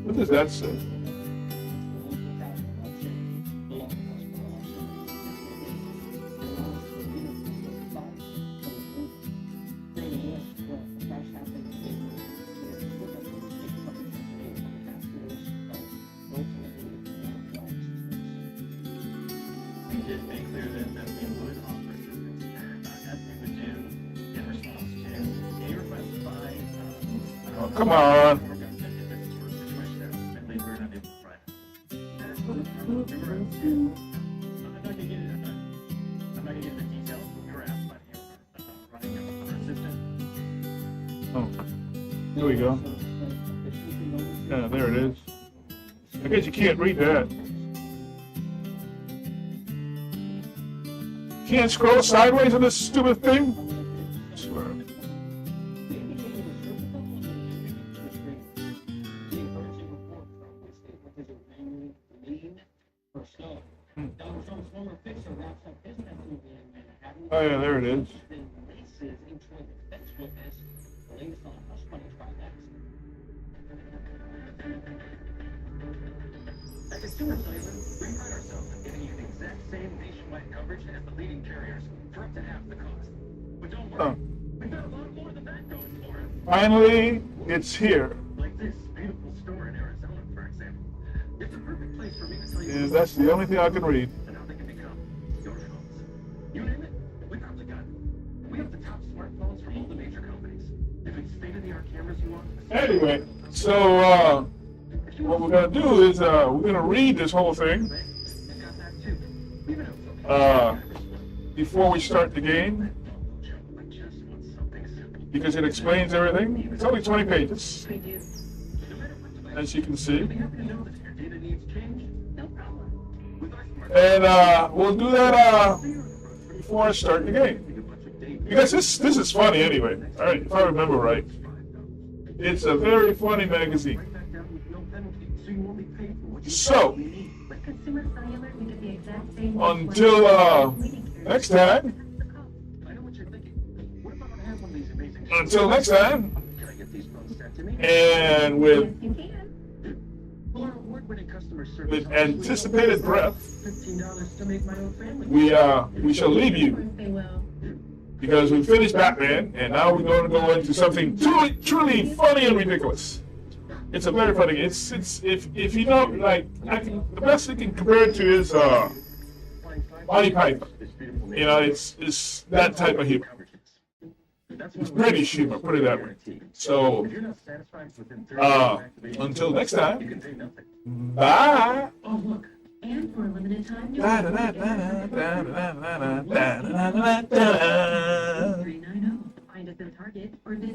What does that say? Oh, come on. Oh, here we go. Yeah, there it is. I guess you can't read that. Can't scroll sideways on this stupid thing? I swear. Oh yeah, there it is. At Consumer Cellular, we pride ourselves on giving you the exact same nationwide coverage as the leading carriers for up to half the cost. But don't worry, we've got a lot more than that going for us. Finally, it's here. Like this beautiful store in Arizona, for example. It's a perfect place for me to tell you. Yeah, that's the only thing I can read. And how they can become your phones. You name it, we probably got it. We have the top smartphones from all the major companies. If it's state-of-the-art cameras you want. Anyway, so what we're gonna do is we're gonna read this whole thing before we start the game, because it explains everything. It's only 20 pages, as you can see. And we'll do that before I start the game. Because this is funny anyway. All right, if I remember right. It's a very funny magazine. So, until next time, and with anticipated breath, we shall leave you. Because we finished Batman, and now we're going to go into something truly funny and ridiculous. It's a very funny. It's if you know, like, the best thing can compare it to is Monty Python. You know, it's that type of humor. It's British humor, put it that way. So, until next time, bye. And for a limited time, you'll find us in Target or visit